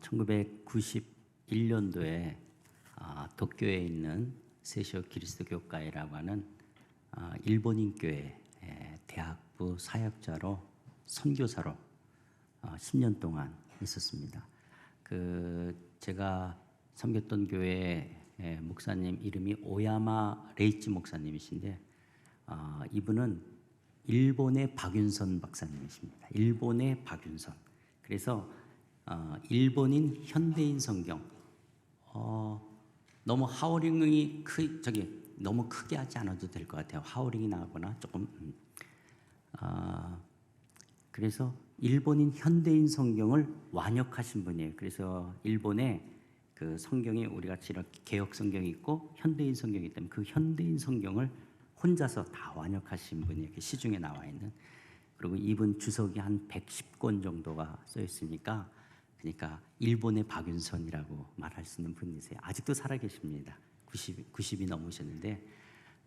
1991년도에 도쿄에 있는 세시오 기리스도교회라고 하는 일본인 교회 대학부 사역자로 선교사로 10년 동안 있었습니다. 제가 섬겼던 교회 목사님 이름이 오야마 레이치 목사님이신데 이분은 일본의 박윤선 박사님이십니다. 일본의 박윤선. 그래서 일본인 현대인 성경. 너무 하우링이 너무 크게 하지 않아도 될 것 같아요. 하우링이 나거나 조금. 그래서 일본인 현대인 성경을 완역하신 분이에요. 그래서 일본에 그 성경이 우리 같이 이렇게 개혁 성경이 있고 현대인 성경이 있다면 그 현대인 성경을 혼자서 다 완역하신 분이 이렇게 시중에 나와 있는. 그리고 이분 주석이 한 110권 정도가 써 있으니까 그러니까 일본의 박윤선이라고 말할 수 있는 분이세요. 아직도 살아계십니다. 90이 넘으셨는데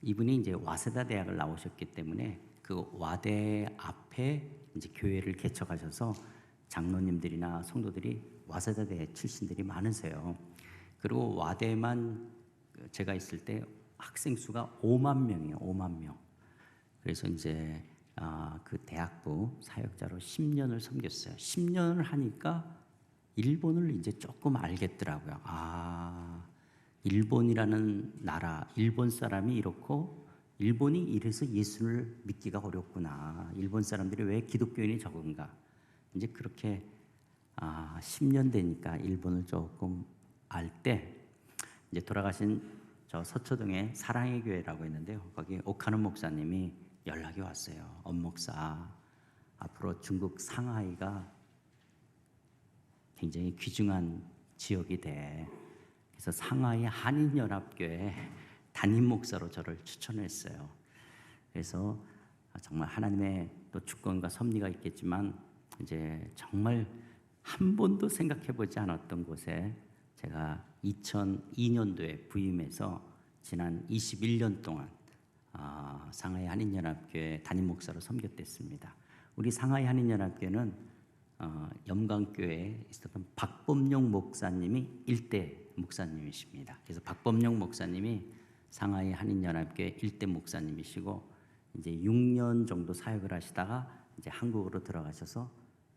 이분이 이제 와세다 대학을 나오셨기 때문에 그 와대 앞에 이제 교회를 개척하셔서 장로님들이나 성도들이 와세다 대 출신들이 많으세요. 그리고 와대만 제가 있을 때 학생 수가 5만 명이에요. 5만 명. 그래서 이제 그 대학부 사역자로 10년을 섬겼어요. 10년을 하니까 일본을 이제 조금 알겠더라고요. 일본이라는 나라, 일본 사람이 이렇고 일본이 이래서 예수를 믿기가 어렵구나. 일본 사람들이 왜 기독교인이 적은가. 이제 그렇게 10년 되니까 일본을 조금 알 때 이제 돌아가신 저 서초동에 사랑의 교회라고 있는데요. 거기 오카노 목사님이 연락이 왔어요. 엄 목사, 앞으로 중국 상하이가 굉장히 귀중한 지역이 돼. 그래서 상하이 한인연합교회 담임 목사로 저를 추천했어요. 그래서 정말 하나님의 또 주권과 섭리가 있겠지만 이제 정말 한 번도 생각해보지 않았던 곳에 제가 2002년도에 부임해서 지난 21년 동안 상하이 한인연합교회 담임 목사로 섬겼댔습니다. 우리 상하이 한인연합교회는 염강교회에 있었던 박범용 목사님이 일대 목사님이십니다. 그래서 박범용 목사님이 상하이 한인연합교회 일대 목사님이시고 이제 6년 정도 사역을 하시다가 이제 한국으로 들어가셔서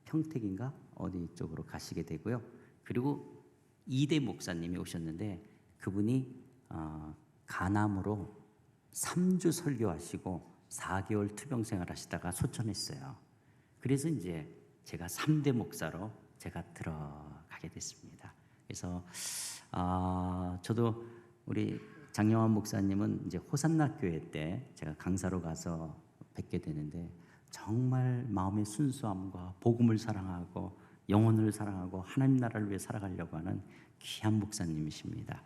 평택인가 어디 쪽으로 가시게 되고요. 그리고 2대 목사님이 오셨는데 그분이 가남으로 3주 설교하시고 4개월 투병 생활하시다가 소천했어요. 그래서 이제 제가 3대 목사로 제가 들어가게 됐습니다. 그래서 저도 우리 장영환 목사님은 이제 호산나 교회 때 제가 강사로 가서 뵙게 되는데 정말 마음의 순수함과 복음을 사랑하고 영혼을 사랑하고 하나님 나라를 위해 살아가려고 하는 귀한 목사님이십니다.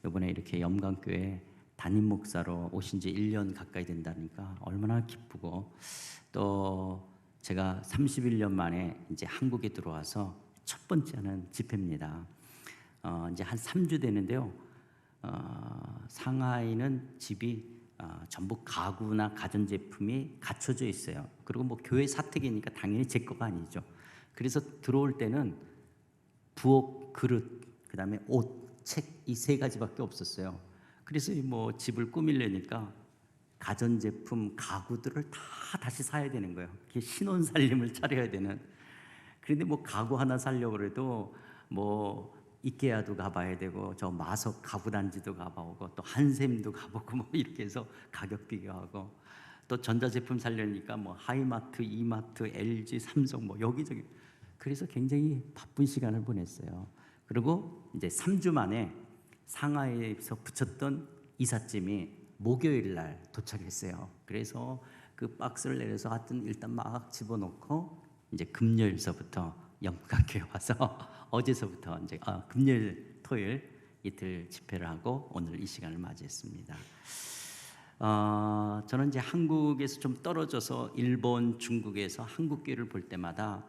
이번에 이렇게 염강교회 담임 목사로 오신 지 1년 가까이 된다니까 얼마나 기쁘고 또 제가 31년 만에 이제 한국에 들어와서 첫 번째 하는 집회입니다. 이제 한 3주 되는데요. 상하이는 집이 전부 가구나 가전제품이 갖춰져 있어요. 그리고 뭐 교회 사택이니까 당연히 제 거가 아니죠. 그래서 들어올 때는 부엌, 그릇, 그 다음에 옷, 책 이 3가지밖에 없었어요. 그래서 뭐 집을 꾸밀려니까 가전제품, 가구들을 다 다시 사야 되는 거예요. 신혼살림을 차려야 되는. 그런데 뭐 가구 하나 사려고 해도 뭐 이케아도 가봐야 되고 저 마석 가구단지도 가보고 또 한샘도 가보고 뭐 이렇게 해서 가격 비교하고 또 전자제품 사려니까 뭐 하이마트, 이마트, LG, 삼성 뭐 여기저기. 그래서 굉장히 바쁜 시간을 보냈어요. 그리고 이제 3주 만에 상하이에서 붙였던 이삿짐이 목요일 날 도착했어요. 그래서 그 박스를 내려서 하여튼 일단 막 집어넣고 이제 금요일서부터 염강교회 와서 어제서부터 이제 금요일, 토요일 이틀 집회를 하고 오늘 이 시간을 맞이했습니다. 저는 이제 한국에서 좀 떨어져서 일본, 중국에서 한국 교회를 볼 때마다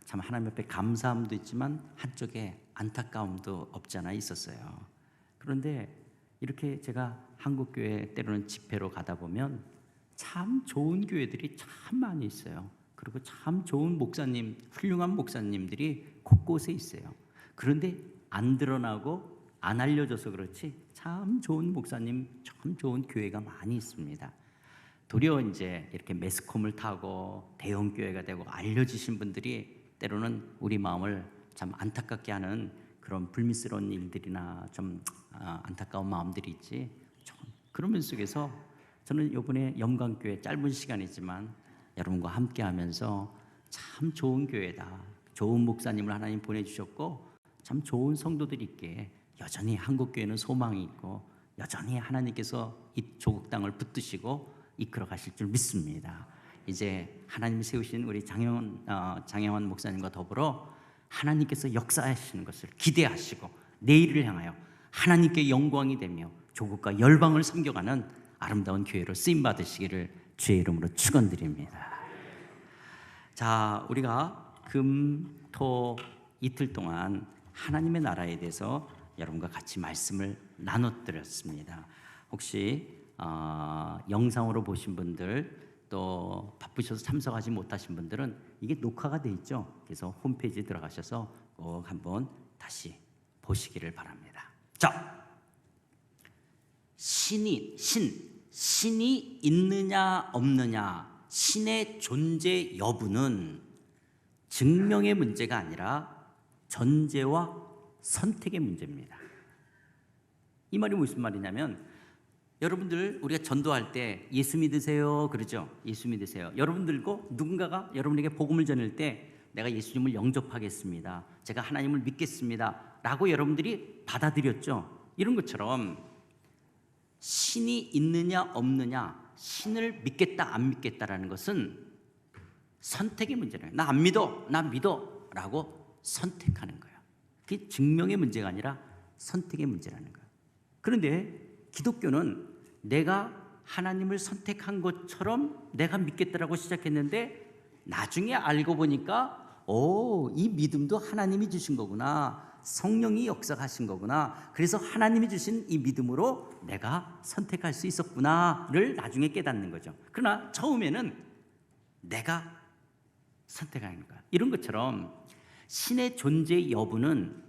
참 하나님 앞에 감사함도 있지만 한쪽에 안타까움도 없지 않아 있었어요. 그런데 이렇게 제가 한국 교회 때로는 집회로 가다 보면 참 좋은 교회들이 참 많이 있어요. 그리고 참 좋은 목사님, 훌륭한 목사님들이 곳곳에 있어요. 그런데 안 드러나고 안 알려져서 그렇지 참 좋은 목사님, 참 좋은 교회가 많이 있습니다. 도리어 이제 이렇게 매스컴을 타고 대형 교회가 되고 알려지신 분들이 때로는 우리 마음을 참 안타깝게 하는 그런 불미스러운 일들이나 좀 안타까운 마음들이 있지. 그런 면 속에서 저는 이번에 염강교회 짧은 시간이지만 여러분과 함께하면서 참 좋은 교회다, 좋은 목사님을 하나님 보내주셨고 참 좋은 성도들이 있기에 여전히 한국교회는 소망이 있고 여전히 하나님께서 이 조국 땅을 붙드시고 이끌어 가실 줄 믿습니다. 이제 하나님이 세우신 우리 장영환 목사님과 더불어 하나님께서 역사하시는 것을 기대하시고 내일을 향하여 하나님께 영광이 되며 조국과 열방을 섬겨가는 아름다운 교회로 쓰임 받으시기를 주의 이름으로 축원드립니다. 자, 우리가 금, 토 이틀 동안 하나님의 나라에 대해서 여러분과 같이 말씀을 나눠드렸습니다. 혹시 영상으로 보신 분들 또 바쁘셔서 참석하지 못하신 분들은 이게 녹화가 돼 있죠. 그래서 홈페이지 들어가셔서 꼭 한번 다시 보시기를 바랍니다. 자, 신이 있느냐 없느냐, 신의 존재 여부는 증명의 문제가 아니라 전제와 선택의 문제입니다. 이 말이 무슨 말이냐면 여러분들 우리가 전도할 때 예수 믿으세요 그러죠. 예수 믿으세요. 여러분들고 누군가가 여러분에게 복음을 전할 때 내가 예수님을 영접하겠습니다, 제가 하나님을 믿겠습니다 라고 여러분들이 받아들였죠. 이런 것처럼 신이 있느냐 없느냐, 신을 믿겠다 안 믿겠다라는 것은 선택의 문제예요. 나 안 믿어, 나 믿어 라고 선택하는 거예요. 그게 증명의 문제가 아니라 선택의 문제라는 거예요. 그런데 기독교는 내가 하나님을 선택한 것처럼 내가 믿겠다라고 시작했는데 나중에 알고 보니까 이 믿음도 하나님이 주신 거구나, 성령이 역사하신 거구나, 그래서 하나님이 주신 이 믿음으로 내가 선택할 수 있었구나를 나중에 깨닫는 거죠. 그러나 처음에는 내가 선택하는 거야. 이런 것처럼 신의 존재 여부는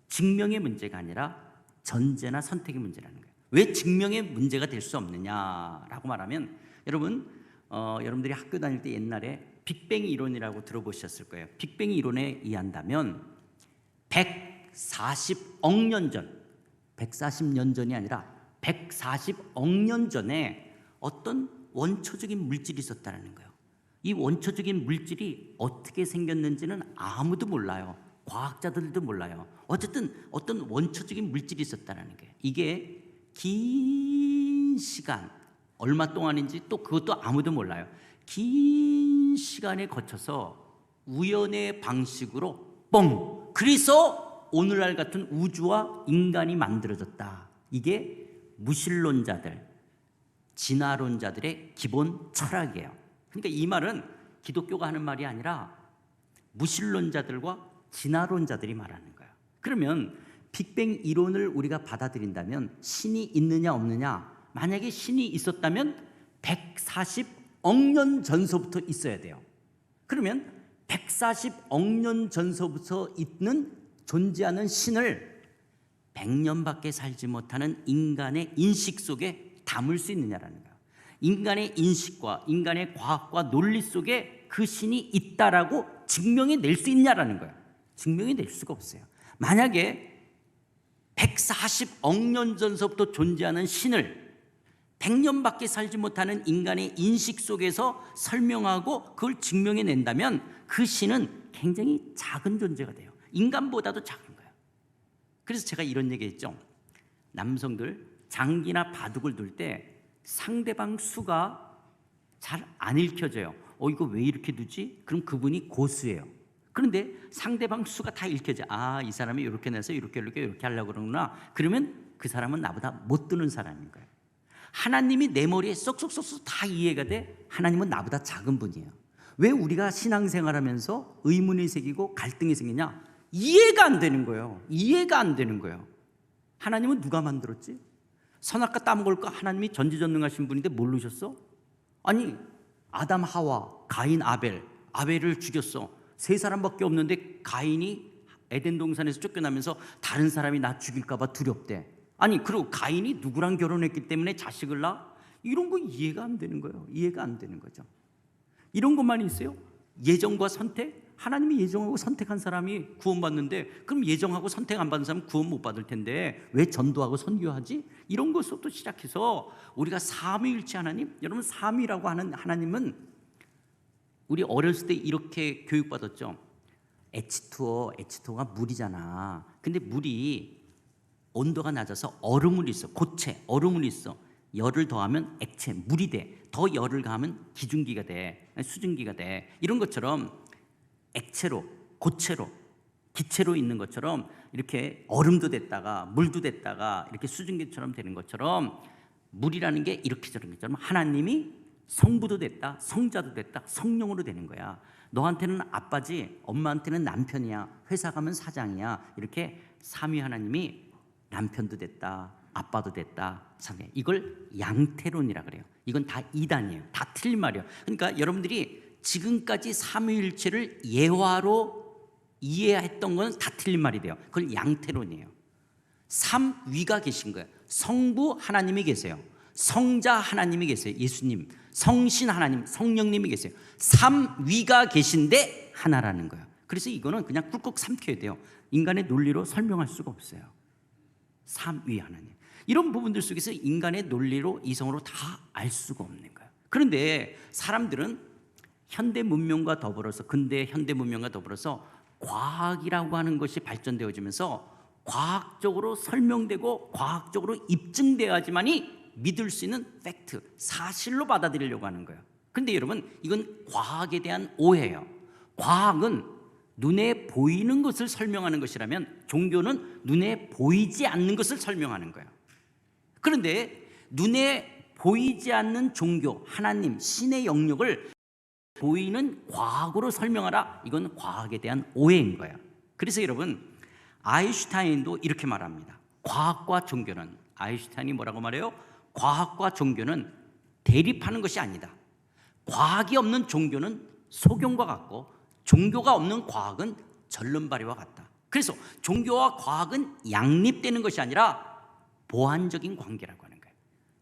증명의 문제가 아니라 전제나 선택의 문제라는 거예요. 왜 증명의 문제가 될 수 없느냐라고 말하면 여러분들이 학교 다닐 때 옛날에 빅뱅 이론이라고 들어보셨을 거예요. 빅뱅 이론에 의한다면 140억 년 전, 140년 전이 아니라 140억 년 전에 어떤 원초적인 물질이 있었다는 거예요. 이 원초적인 물질이 어떻게 생겼는지는 아무도 몰라요. 과학자들도 몰라요. 어쨌든 어떤 원초적인 물질이 있었다는 거예요. 이게 긴 시간, 얼마 동안인지 또 그것도 아무도 몰라요. 긴 시간에 거쳐서 우연의 방식으로 그래서 오늘날 같은 우주와 인간이 만들어졌다. 이게 무신론자들, 진화론자들의 기본 철학이에요. 그러니까 이 말은 기독교가 하는 말이 아니라 무신론자들과 진화론자들이 말하는 거예요. 그러면 빅뱅 이론을 우리가 받아들인다면 신이 있느냐 없느냐, 만약에 신이 있었다면 140억 년 전서부터 있어야 돼요. 그러면 140억 년 전서부터 존재하는 신을 100년밖에 살지 못하는 인간의 인식 속에 담을 수 있느냐라는 거예요. 인간의 인식과 인간의 과학과 논리 속에 그 신이 있다라고 증명해 낼 수 있냐라는 거예요. 증명해 낼 수가 없어요. 만약에 140억 년 전서부터 존재하는 신을 100년밖에 살지 못하는 인간의 인식 속에서 설명하고 그걸 증명해 낸다면 그 신은 굉장히 작은 존재가 돼요. 인간보다도 작은 거예요. 그래서 제가 이런 얘기했죠. 남성들 장기나 바둑을 둘 때 상대방 수가 잘 안 읽혀져요. 이거 왜 이렇게 두지? 그럼 그분이 고수예요. 그런데 상대방 수가 다 읽혀져. 이 사람이 이렇게 내서 이렇게 하려고 그러구나. 그러면 그 사람은 나보다 못 두는 사람인 거예요. 하나님이 내 머리에 쏙쏙쏙 다 이해가 돼. 하나님은 나보다 작은 분이에요. 왜 우리가 신앙생활하면서 의문이 생기고 갈등이 생기냐? 이해가 안 되는 거예요. 이해가 안 되는 거예요. 하나님은 누가 만들었지? 선악과 따먹을 거 하나님이 전지전능하신 분인데 모르셨어? 아니, 아담 하와, 가인 아벨을 죽였어. 세 사람밖에 없는데 가인이 에덴 동산에서 쫓겨나면서 다른 사람이 나 죽일까 봐 두렵대. 아니, 그리고 가인이 누구랑 결혼했기 때문에 자식을 낳아? 이런 거 이해가 안 되는 거예요. 이해가 안 되는 거죠. 이런 것만 있어요? 예정과 선택? 하나님이 예정하고 선택한 사람이 구원받는데, 그럼 예정하고 선택 안 받은 사람은 구원 못 받을 텐데 왜 전도하고 선교하지? 이런 것부터 시작해서 우리가 삼위일체 하나님, 여러분 삼위라고 하는 하나님은 우리 어렸을 때 이렇게 교육받았죠. H2O가 물이잖아. 근데 물이 온도가 낮아서 얼음물이 있어. 고체, 얼음물이 있어. 열을 더하면 액체, 물이 돼. 더 열을 가하면 기중기가 돼. 수증기가 돼. 이런 것처럼 액체로, 고체로, 기체로 있는 것처럼 이렇게 얼음도 됐다가 물도 됐다가 이렇게 수증기처럼 되는 것처럼 물이라는 게 이렇게 저런 것처럼 하나님이 성부도 됐다, 성자도 됐다, 성령으로 되는 거야. 너한테는 아빠지, 엄마한테는 남편이야, 회사 가면 사장이야. 이렇게 삼위 하나님이 남편도 됐다, 아빠도 됐다, 이걸 양태론이라 그래요. 이건 다 이단이에요. 다 틀린 말이에요. 그러니까 여러분들이 지금까지 삼위일체를 예화로 이해했던 건 다 틀린 말이 돼요. 그걸 양태론이에요. 삼위가 계신 거예요. 성부 하나님이 계세요. 성자 하나님이 계세요. 예수님, 성신 하나님, 성령님이 계세요. 삼위가 계신데 하나라는 거예요. 그래서 이거는 그냥 꿀꺽 삼켜야 돼요. 인간의 논리로 설명할 수가 없어요. 삼위 하나님. 이런 부분들 속에서 인간의 논리로 이성으로 다 알 수가 없는 거예요. 그런데 사람들은 현대 문명과 더불어서, 근대 현대 문명과 더불어서 과학이라고 하는 것이 발전되어지면서 과학적으로 설명되고 과학적으로 입증돼야지만이 믿을 수 있는 팩트, 사실로 받아들이려고 하는 거예요. 근데 여러분, 이건 과학에 대한 오해예요. 과학은 눈에 보이는 것을 설명하는 것이라면 종교는 눈에 보이지 않는 것을 설명하는 거예요. 그런데 눈에 보이지 않는 종교, 하나님, 신의 영역을 보이는 과학으로 설명하라. 이건 과학에 대한 오해인 거예요. 그래서 여러분, 아인슈타인도 이렇게 말합니다. 과학과 종교는, 아인슈타인이 뭐라고 말해요? 과학과 종교는 대립하는 것이 아니다. 과학이 없는 종교는 소경과 같고 종교가 없는 과학은 절름발이와 같다. 그래서 종교와 과학은 양립되는 것이 아니라 보완적인 관계라고 하는 거예요.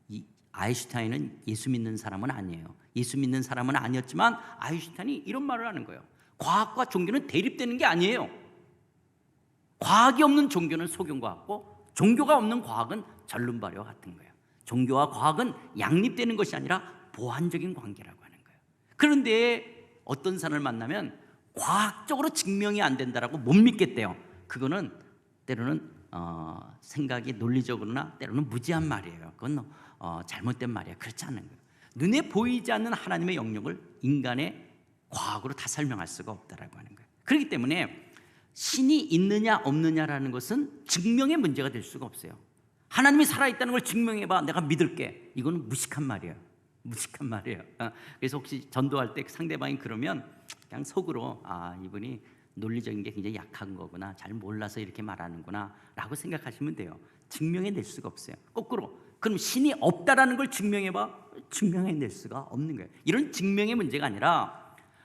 이 아인슈타인은 예수 믿는 사람은 아니에요. 예수 믿는 사람은 아니었지만 아인슈타인이 이런 말을 하는 거예요. 과학과 종교는 대립되는 게 아니에요. 과학이 없는 종교는 소경과 같고 종교가 없는 과학은 절름발이와 같은 거예요. 종교와 과학은 양립되는 것이 아니라 보완적인 관계라고 하는 거예요. 그런데 어떤 사람을 만나면 과학적으로 증명이 안 된다라고 못 믿겠대요. 그거는 때로는 생각이 논리적으로나 때로는 무지한 말이에요. 그건 잘못된 말이에요. 그렇지 않은 거예요. 눈에 보이지 않는 하나님의 영역을 인간의 과학으로 다 설명할 수가 없다라고 하는 거예요. 그렇기 때문에 신이 있느냐 없느냐라는 것은 증명의 문제가 될 수가 없어요. 하나님이 살아있다는 걸 증명해봐, 내가 믿을게. 이거는 무식한 말이에요. 무식한 말이에요. 그래서 혹시 전도할 때 상대방이 그러면 그냥 속으로 이분이 논리적인 게 굉장히 약한 거구나, 잘 몰라서 이렇게 말하는구나 라고 생각하시면 돼요. 증명해낼 수가 없어요. 거꾸로, 그럼 신이 없다라는 걸 증명해봐, 증명해낼 수가 없는 거예요. 이런 증명의 문제가 아니라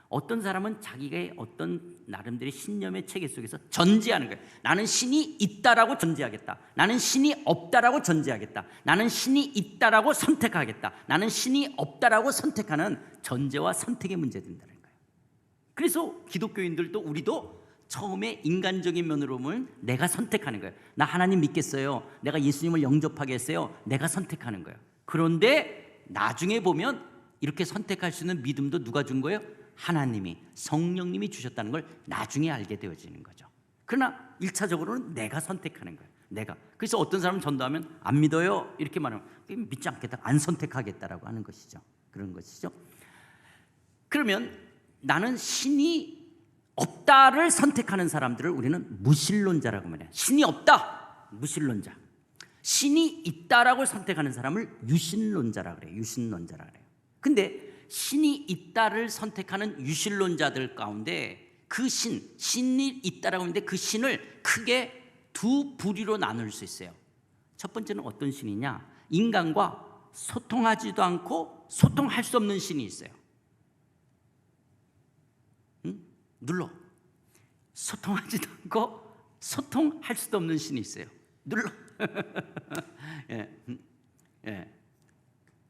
어떤 사람은 자기가 어떤 나름대로의 신념의 체계 속에서 전제하는 거예요. 나는 신이 있다라고 전제하겠다. 나는 신이 없다라고 전제하겠다. 나는 신이 있다라고 선택하겠다. 나는 신이 없다라고 선택하는 전제와 선택의 문제 된다는 거예요. 그래서 기독교인들도 우리도 처음에 인간적인 면으로 보면 내가 선택하는 거예요. 나 하나님 믿겠어요. 내가 예수님을 영접하겠어요. 내가 선택하는 거예요. 그런데 나중에 보면 이렇게 선택할 수 있는 믿음도 누가 준 거예요? 하나님이, 성령님이 주셨다는 걸 나중에 알게 되어지는 거죠. 그러나 1차적으로는 내가 선택하는 거예요. 내가. 그래서 어떤 사람은 전도하면 안 믿어요 이렇게 말하면 믿지 않겠다, 안 선택하겠다라고 하는 것이죠. 그런 것이죠. 그러면 나는 신이 없다를 선택하는 사람들을 우리는 무신론자라고 말해요. 신이 없다, 무신론자. 신이 있다라고 선택하는 사람을 유신론자라고 그래요. 유신론자라고 그래요. 근데 신이 있다를 선택하는 유신론자들 가운데 그 신이 있다라고 하는데 그 신을 크게 두 부류로 나눌 수 있어요. 첫 번째는 어떤 신이냐? 인간과 소통하지도 않고 소통할 수 없는 신이 있어요. 눌러. 소통하지도 않고 소통할 수도 없는 신이 있어요. 눌러. 예, 예.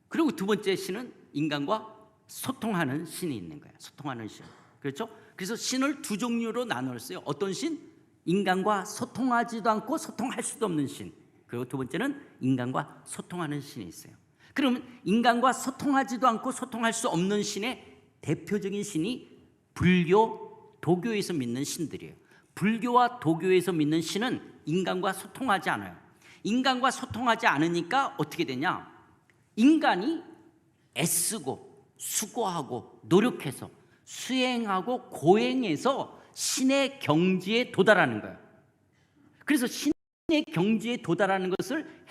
그리고 두 번째 신은 인간과 소통하는 신이 있는 거예요. 소통하는 신. 그렇죠? 그래서 신을 두 종류로 나눴어요. 어떤 신? 인간과 소통하지도 않고 소통할 수도 없는 신. 그리고 두 번째는 인간과 소통하는 신이 있어요. 그러면 인간과 소통하지도 않고 소통할 수 없는 신의 대표적인 신이 불교, 도교에서 믿는 신들이에요. 불교와 도교에서 믿는 신은 인간과 소통하지 않아요. 인간과 소통하지 않으니까 어떻게 되냐? 인간이 애쓰고 수고하고 노력해서 수행하고 고행해서 신의 경지에 도달하는 거예요. 그래서 신의 경지에 도달하는 것을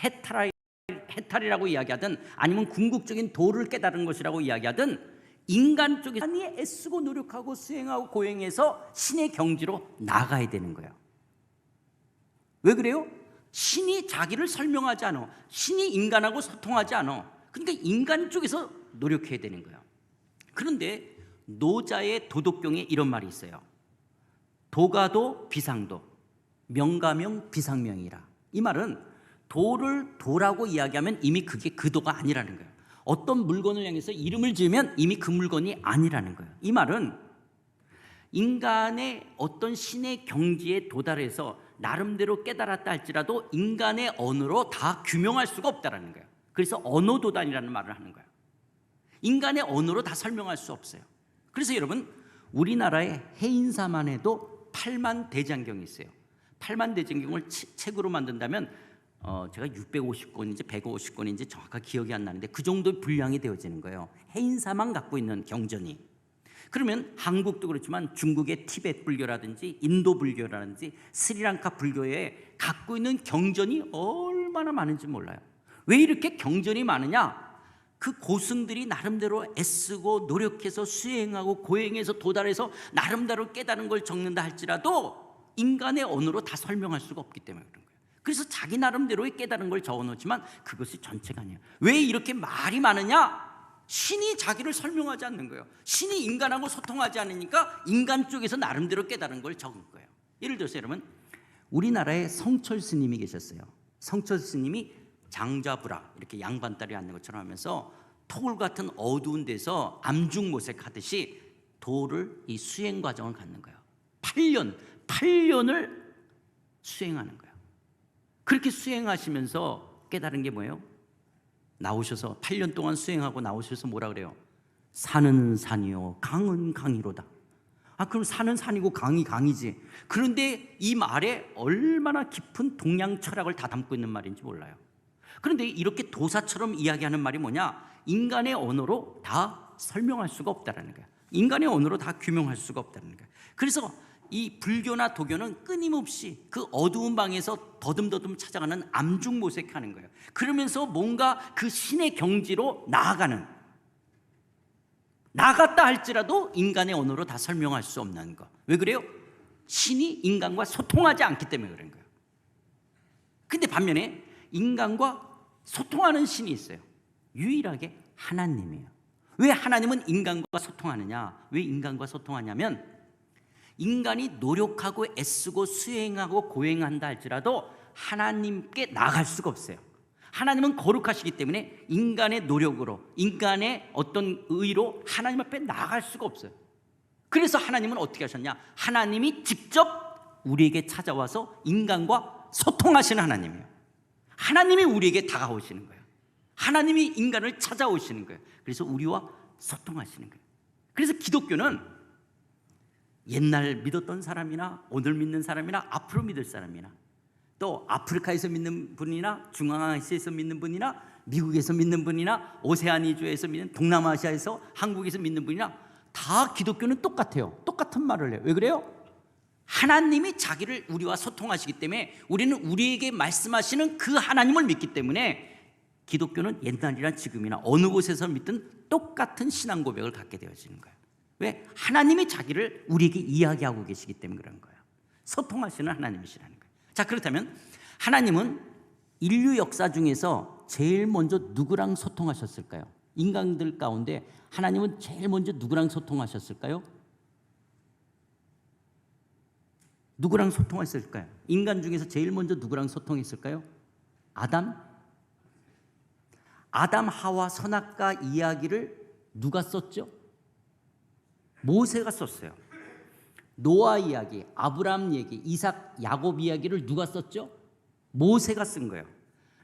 해탈이라고 이야기하든 아니면 궁극적인 도를 깨달은 것이라고 이야기하든 인간 쪽에서 인간이 애쓰고 노력하고 수행하고 고행해서 신의 경지로 나가야 되는 거예요. 왜 그래요? 신이 자기를 설명하지 않아. 신이 인간하고 소통하지 않아. 그러니까 인간 쪽에서 노력해야 되는 거예요. 그런데 노자의 도덕경에 이런 말이 있어요. 도가도 비상도, 명가명 비상명이라. 이 말은 도를 도라고 이야기하면 이미 그게 그 도가 아니라는 거예요. 어떤 물건을 향해서 이름을 지으면 이미 그 물건이 아니라는 거예요. 이 말은 인간의 어떤 신의 경지에 도달해서 나름대로 깨달았다 할지라도 인간의 언어로 다 규명할 수가 없다는 거예요. 그래서 언어도단이라는 말을 하는 거예요. 인간의 언어로 다 설명할 수 없어요. 그래서 여러분, 우리나라의 해인사만 해도 8만 대장경이 있어요. 8만 대장경을 책으로 만든다면 제가 650권인지 150권인지 정확하게 기억이 안 나는데 그 정도 분량이 되어지는 거예요. 해인사만 갖고 있는 경전이. 그러면 한국도 그렇지만 중국의 티베트 불교라든지 인도 불교라든지 스리랑카 불교에 갖고 있는 경전이 얼마나 많은지 몰라요. 왜 이렇게 경전이 많으냐? 그 고승들이 나름대로 애쓰고 노력해서 수행하고 고행해서 도달해서 나름대로 깨달은 걸 적는다 할지라도 인간의 언어로 다 설명할 수가 없기 때문에 그런 거예요. 그래서 자기 나름대로의 깨달은 걸 적어놓지만 그것이 전체가 아니에요. 왜 이렇게 말이 많으냐? 신이 자기를 설명하지 않는 거예요. 신이 인간하고 소통하지 않으니까 인간 쪽에서 나름대로 깨달은 걸 적은 거예요. 예를 들어서 여러분, 우리나라에 성철 스님이 계셨어요. 성철 스님이 장좌불화, 이렇게 양반다리 앉는 것처럼 하면서 토굴 같은 어두운 데서 암중모색 하듯이 도를 이 수행 과정을 갖는 거예요. 8년을 수행하는 거예요. 그렇게 수행하시면서 깨달은 게 뭐예요? 나오셔서 8년 동안 수행하고 나오셔서 뭐라 그래요? 산은 산이요 강은 강이로다. 그럼 산은 산이고 강이 강이지. 그런데 이 말에 얼마나 깊은 동양 철학을 다 담고 있는 말인지 몰라요. 그런데 이렇게 도사처럼 이야기하는 말이 뭐냐? 인간의 언어로 다 설명할 수가 없다는 거예요. 인간의 언어로 다 규명할 수가 없다는 거예요. 그래서 이 불교나 도교는 끊임없이 그 어두운 방에서 더듬더듬 찾아가는 암중모색하는 거예요. 그러면서 뭔가 그 신의 경지로 나갔다 할지라도 인간의 언어로 다 설명할 수 없는 거. 왜 그래요? 신이 인간과 소통하지 않기 때문에 그런 거예요. 근데 반면에 인간과 소통하는 신이 있어요. 유일하게 하나님이에요. 왜 하나님은 인간과 소통하느냐? 왜 인간과 소통하냐면 인간이 노력하고 애쓰고 수행하고 고행한다 할지라도 하나님께 나갈 수가 없어요. 하나님은 거룩하시기 때문에 인간의 노력으로, 인간의 어떤 의로 하나님 앞에 나갈 수가 없어요. 그래서 하나님은 어떻게 하셨냐? 하나님이 직접 우리에게 찾아와서 인간과 소통하시는 하나님이에요. 하나님이 우리에게 다가오시는 거예요. 하나님이 인간을 찾아오시는 거예요. 그래서 우리와 소통하시는 거예요. 그래서 기독교는 옛날 믿었던 사람이나 오늘 믿는 사람이나 앞으로 믿을 사람이나 또 아프리카에서 믿는 분이나 중앙아시아에서 믿는 분이나 미국에서 믿는 분이나 오세아니주에서 믿는 동남아시아에서 한국에서 믿는 분이나 다 기독교는 똑같아요. 똑같은 말을 해요. 왜 그래요? 하나님이 자기를 우리와 소통하시기 때문에 우리는 우리에게 말씀하시는 그 하나님을 믿기 때문에 기독교는 옛날이나 지금이나 어느 곳에서 믿든 똑같은 신앙 고백을 갖게 되어지는 거예요. 왜? 하나님이 자기를 우리에게 이야기하고 계시기 때문에 그런 거예요. 소통하시는 하나님이시라는 거예요. 자, 그렇다면 하나님은 인류 역사 중에서 제일 먼저 누구랑 소통하셨을까요? 인간들 가운데 하나님은 제일 먼저 누구랑 소통하셨을까요? 누구랑 소통했을까요? 인간 중에서 제일 먼저 누구랑 소통했을까요? 아담 하와 선악과 이야기를 누가 썼죠? 모세가 썼어요. 노아 이야기, 아브라함 얘기, 이삭, 야곱 이야기를 누가 썼죠? 모세가 쓴 거예요.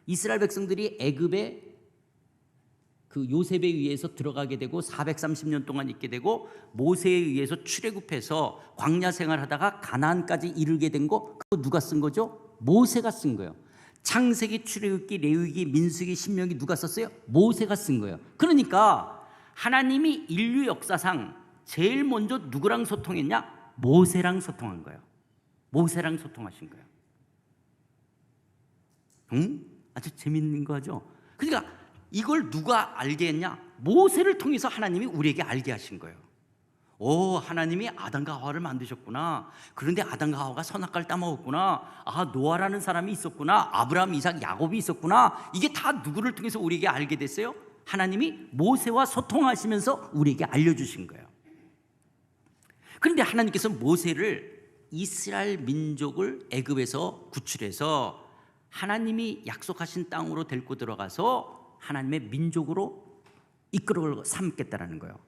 이스라엘 백성들이 애굽에 그 요셉에 의해서 들어가게 되고 430년 동안 있게 되고 모세에 의해서 출애굽해서 광야 생활하다가 가나안까지 이르게 된 거 그거 누가 쓴 거죠? 모세가 쓴 거예요. 창세기, 출애굽기, 레위기, 민수기, 신명기 누가 썼어요? 모세가 쓴 거예요. 그러니까 하나님이 인류 역사상 제일 먼저 누구랑 소통했냐? 모세랑 소통한 거예요. 모세랑 소통하신 거예요. 아주 재밌는 거죠. 그러니까 이걸 누가 알게 했냐? 모세를 통해서 하나님이 우리에게 알게 하신 거예요. 오, 하나님이 아담과 하와를 만드셨구나. 그런데 아담과 하와가 선악과를 따먹었구나. 아, 노아라는 사람이 있었구나. 아브라함, 이삭, 야곱이 있었구나. 이게 다 누구를 통해서 우리에게 알게 됐어요? 하나님이 모세와 소통하시면서 우리에게 알려주신 거예요. 그런데 하나님께서 모세를 이스라엘 민족을 애굽에서 구출해서 하나님이 약속하신 땅으로 데리고 들어가서 하나님의 민족으로 이끌어 삼겠다라는 거예요.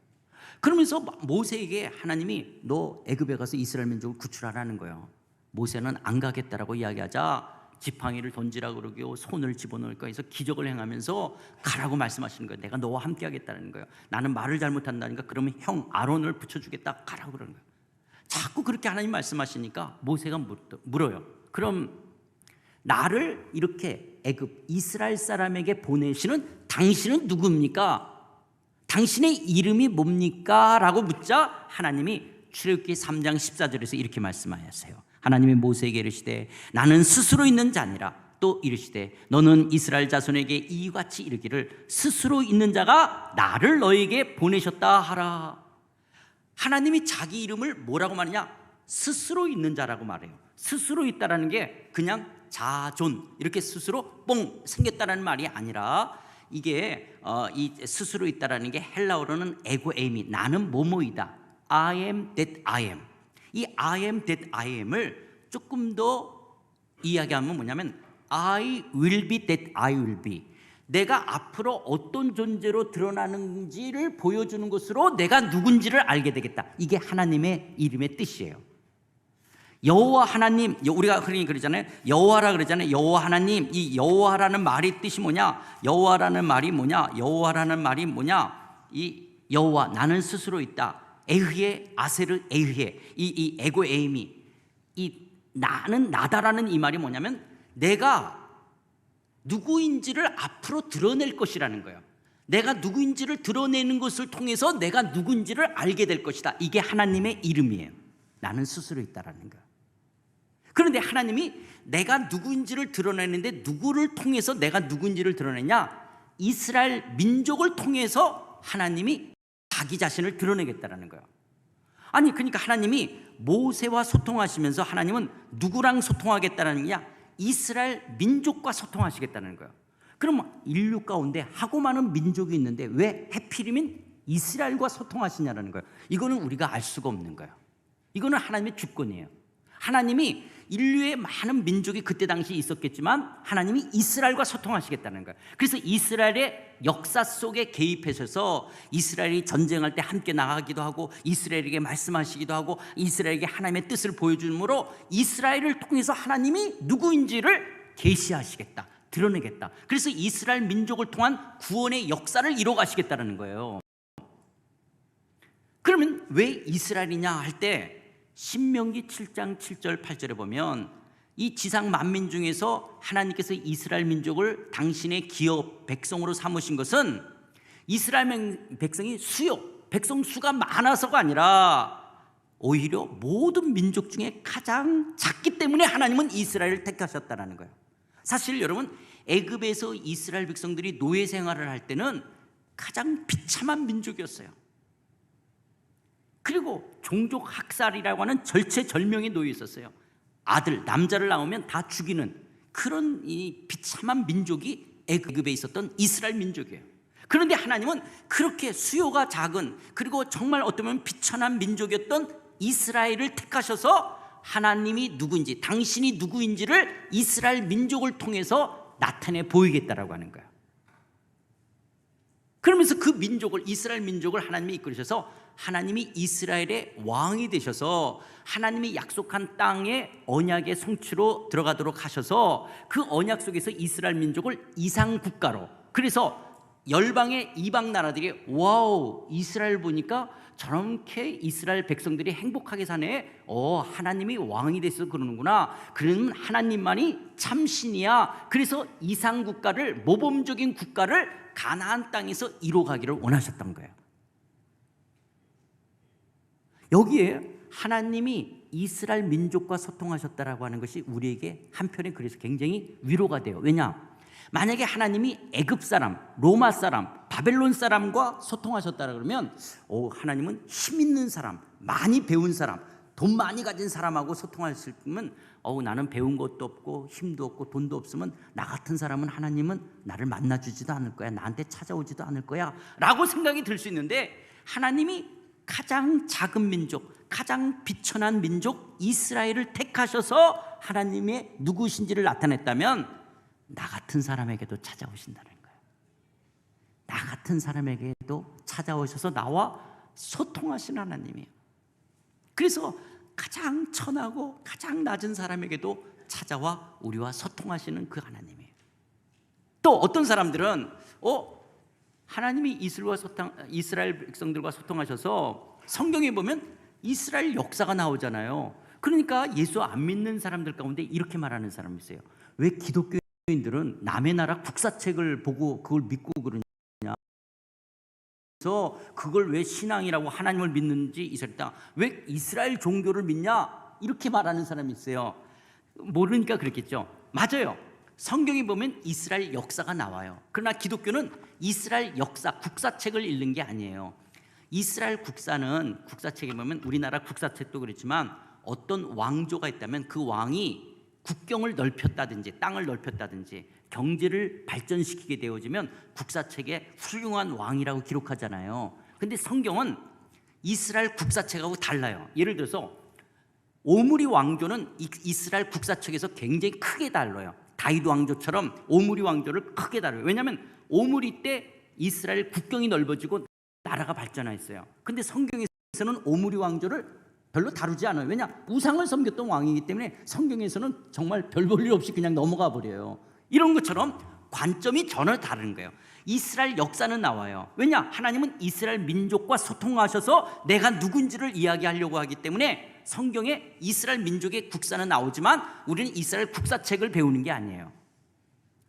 그러면서 모세에게 하나님이 너 애굽에 가서 이스라엘 민족을 구출하라는 거예요. 모세는 안 가겠다라고 이야기하자 지팡이를 던지라고 그러고 손을 집어넣을 거야 해서 기적을 행하면서 가라고 말씀하시는 거예요. 내가 너와 함께 하겠다는 거예요. 나는 말을 잘못한다니까 그러면 형 아론을 붙여주겠다 가라고 그러는 거예요. 자꾸 그렇게 하나님 말씀하시니까 모세가 물어요. 그럼 나를 이렇게 애굽 이스라엘 사람에게 보내시는 당신은 누굽니까? 당신의 이름이 뭡니까? 라고 묻자 하나님이 출애굽기 3장 14절에서 이렇게 말씀하셨어요. 하나님이 모세에게 이르시되 나는 스스로 있는 자니라. 또 이르시되 너는 이스라엘 자손에게 이같이 이르기를 스스로 있는 자가 나를 너에게 보내셨다 하라. 하나님이 자기 이름을 뭐라고 말하냐? 스스로 있는 자라고 말해요. 스스로 있다라는 게 그냥 자존 이렇게 스스로 뽕 생겼다라는 말이 아니라 이게 이 스스로 있다라는 게 헬라어로는 에고 에이미 나는 뭐뭐이다. I am that I am. 이 I am that I am을 조금 더 이야기하면 뭐냐면 I will be that I will be. 내가 앞으로 어떤 존재로 드러나는지를 보여주는 것으로 내가 누군지를 알게 되겠다. 이게 하나님의 이름의 뜻이에요. 여호와 하나님, 우리가 흔히 그러잖아요. 여호와라 그러잖아요. 여호와 하나님. 이 여호와라는 말이 뜻이 뭐냐? 여호와라는 말이 뭐냐? 여호와라는 말이 뭐냐? 이 여호와 나는 스스로 있다. 에흐에 아세르 에흐에 이 에고 에이미 이 나는 나다라는 이 말이 뭐냐면 내가 누구인지를 앞으로 드러낼 것이라는 거예요. 내가 누구인지를 드러내는 것을 통해서 내가 누구인지를 알게 될 것이다. 이게 하나님의 이름이에요. 나는 스스로 있다라는 거예요. 그런데 하나님이 내가 누구인지를 드러내는데 누구를 통해서 내가 누구인지를 드러내냐? 이스라엘 민족을 통해서 하나님이 자기 자신을 드러내겠다라는 거예요. 아니 그러니까 하나님이 모세와 소통하시면서 하나님은 누구랑 소통하겠다는 거냐? 이스라엘 민족과 소통하시겠다는 거예요. 그럼 인류 가운데 하고 많은 민족이 있는데 왜 하필이면 이스라엘과 소통하시냐라는 거예요. 이거는 우리가 알 수가 없는 거예요. 이거는 하나님의 주권이에요. 하나님이 인류의 많은 민족이 그때 당시에 있었겠지만 하나님이 이스라엘과 소통하시겠다는 거예요. 그래서 이스라엘의 역사 속에 개입하셔서 이스라엘이 전쟁할 때 함께 나가기도 하고 이스라엘에게 말씀하시기도 하고 이스라엘에게 하나님의 뜻을 보여주므로 이스라엘을 통해서 하나님이 누구인지를 계시하시겠다, 드러내겠다. 그래서 이스라엘 민족을 통한 구원의 역사를 이뤄가시겠다는 거예요. 그러면 왜 이스라엘이냐 할 때 신명기 7장 7절 8절에 보면 이 지상 만민 중에서 하나님께서 이스라엘 민족을 당신의 기업 백성으로 삼으신 것은 이스라엘 백성이 백성 수가 많아서가 아니라 오히려 모든 민족 중에 가장 작기 때문에 하나님은 이스라엘을 택하셨다는 거예요. 사실 여러분 애굽에서 이스라엘 백성들이 노예 생활을 할 때는 가장 비참한 민족이었어요. 그리고 종족 학살이라고 하는 절체절명에 놓여 있었어요. 아들, 남자를 낳으면 다 죽이는 그런 이 비참한 민족이 애굽에 있었던 이스라엘 민족이에요. 그런데 하나님은 그렇게 수요가 작은 그리고 정말 어쩌면 비천한 민족이었던 이스라엘을 택하셔서 하나님이 누구인지, 당신이 누구인지를 이스라엘 민족을 통해서 나타내 보이겠다라고 하는 거예요. 그러면서 그 민족을, 이스라엘 민족을 하나님이 이끌으셔서 하나님이 이스라엘의 왕이 되셔서 하나님이 약속한 땅에 언약의 성취로 들어가도록 하셔서 그 언약 속에서 이스라엘 민족을 이상 국가로, 그래서 열방의 이방 나라들이 와우, 이스라엘 보니까 저렇게 이스라엘 백성들이 행복하게 사네, 하나님이 왕이 돼서 그러는구나, 그러면 하나님만이 참신이야. 그래서 이상 국가를, 모범적인 국가를 가나안 땅에서 이루어가기를 원하셨던 거예요. 여기에 하나님이 이스라엘 민족과 소통하셨다라고 하는 것이 우리에게 한편에 그래서 굉장히 위로가 돼요. 왜냐? 만약에 하나님이 애굽 사람, 로마 사람, 바벨론 사람과 소통하셨다 그러면 하나님은 힘 있는 사람, 많이 배운 사람, 돈 많이 가진 사람하고 소통하셨으면 나는 배운 것도 없고 힘도 없고 돈도 없으면 나 같은 사람은 하나님은 나를 만나주지도 않을 거야, 나한테 찾아오지도 않을 거야 라고 생각이 들 수 있는데, 하나님이 가장 작은 민족, 가장 비천한 민족 이스라엘을 택하셔서 하나님의 누구신지를 나타냈다면 나 같은 사람에게도 찾아오신다는 거예요. 나 같은 사람에게도 찾아오셔서 나와 소통하신 하나님이에요. 그래서 가장 천하고 가장 낮은 사람에게도 찾아와 우리와 소통하시는 그 하나님이에요. 또 어떤 사람들은 하나님이 이스라엘 백성들과 소통하셔서 성경에 보면 이스라엘 역사가 나오잖아요. 그러니까 예수 안 믿는 사람들 가운데 이렇게 말하는 사람이 있어요. 왜 기독교인들은 남의 나라 국사책을 보고 그걸 믿고 그러냐? 그래서 그걸 왜 신앙이라고 하나님을 믿는지 이스라엘 땅, 왜 이스라엘 종교를 믿냐? 이렇게 말하는 사람이 있어요. 모르니까 그랬겠죠. 맞아요. 성경에 보면 이스라엘 역사가 나와요. 그러나 기독교는 이스라엘 역사, 국사책을 읽는 게 아니에요. 이스라엘 국사는, 국사책에 보면 우리나라 국사책도 그렇지만 어떤 왕조가 있다면 그 왕이 국경을 넓혔다든지 땅을 넓혔다든지 경제를 발전시키게 되어지면 국사책에 훌륭한 왕이라고 기록하잖아요. 근데 성경은 이스라엘 국사책하고 달라요. 예를 들어서 오므리 왕조는 이스라엘 국사책에서 굉장히 크게 다뤄요. 다윗 왕조처럼 오므리 왕조를 크게 다뤄요. 왜냐하면 오므리 때 이스라엘 국경이 넓어지고 나라가 발전했어요. 근데 성경에서는 오므리 왕조를 별로 다루지 않아요. 왜냐? 우상을 섬겼던 왕이기 때문에 성경에서는 정말 별 볼 일 없이 그냥 넘어가 버려요. 이런 것처럼 관점이 전혀 다른 거예요. 이스라엘 역사는 나와요. 왜냐? 하나님은 이스라엘 민족과 소통하셔서 내가 누군지를 이야기하려고 하기 때문에 성경에 이스라엘 민족의 국사는 나오지만 우리는 이스라엘 국사책을 배우는 게 아니에요.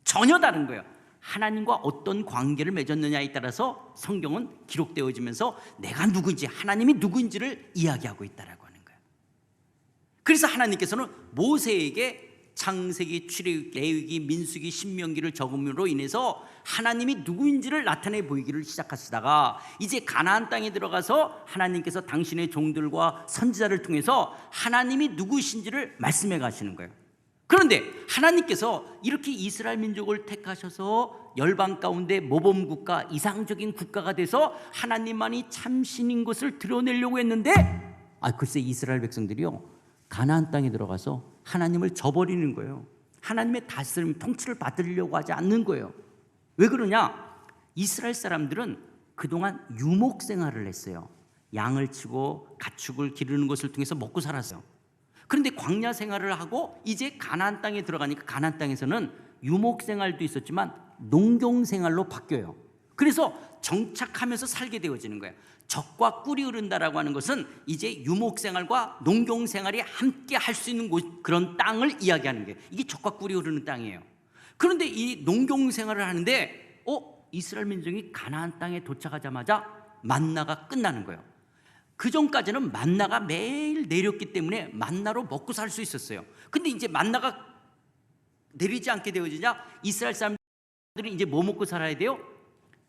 전혀 다른 거예요. 하나님과 어떤 관계를 맺었느냐에 따라서 성경은 기록되어지면서 내가 누구인지, 하나님이 누구인지를 이야기하고 있다라고 하는 거예요. 그래서 하나님께서는 모세에게 창세기, 출애굽기, 레위기, 민수기, 신명기를 적음으로 인해서 하나님이 누구인지를 나타내 보이기를 시작하시다가 이제 가나안 땅에 들어가서 하나님께서 당신의 종들과 선지자를 통해서 하나님이 누구신지를 말씀해 가시는 거예요. 그런데 하나님께서 이렇게 이스라엘 민족을 택하셔서 열방 가운데 모범국가, 이상적인 국가가 돼서 하나님만이 참신인 것을 드러내려고 했는데 글쎄 이스라엘 백성들이요, 가나안 땅에 들어가서 하나님을 저버리는 거예요. 하나님의 다스림, 통치를 받으려고 하지 않는 거예요. 왜 그러냐? 이스라엘 사람들은 그동안 유목 생활을 했어요. 양을 치고 가축을 기르는 것을 통해서 먹고 살았어요. 그런데 광야 생활을 하고 이제 가나안 땅에 들어가니까 가나안 땅에서는 유목 생활도 있었지만 농경 생활로 바뀌어요. 그래서 정착하면서 살게 되어지는 거예요. 젖과 꿀이 흐른다라고 하는 것은 이제 유목 생활과 농경 생활이 함께 할 수 있는 그런 땅을 이야기하는 거예요. 이게 젖과 꿀이 흐르는 땅이에요. 그런데 이 농경 생활을 하는데 이스라엘 민족이 가나안 땅에 도착하자마자 만나가 끝나는 거예요. 그 전까지는 만나가 매일 내렸기 때문에 만나로 먹고 살 수 있었어요. 근데 이제 만나가 내리지 않게 되어지냐, 이스라엘 사람들이 이제 뭐 먹고 살아야 돼요?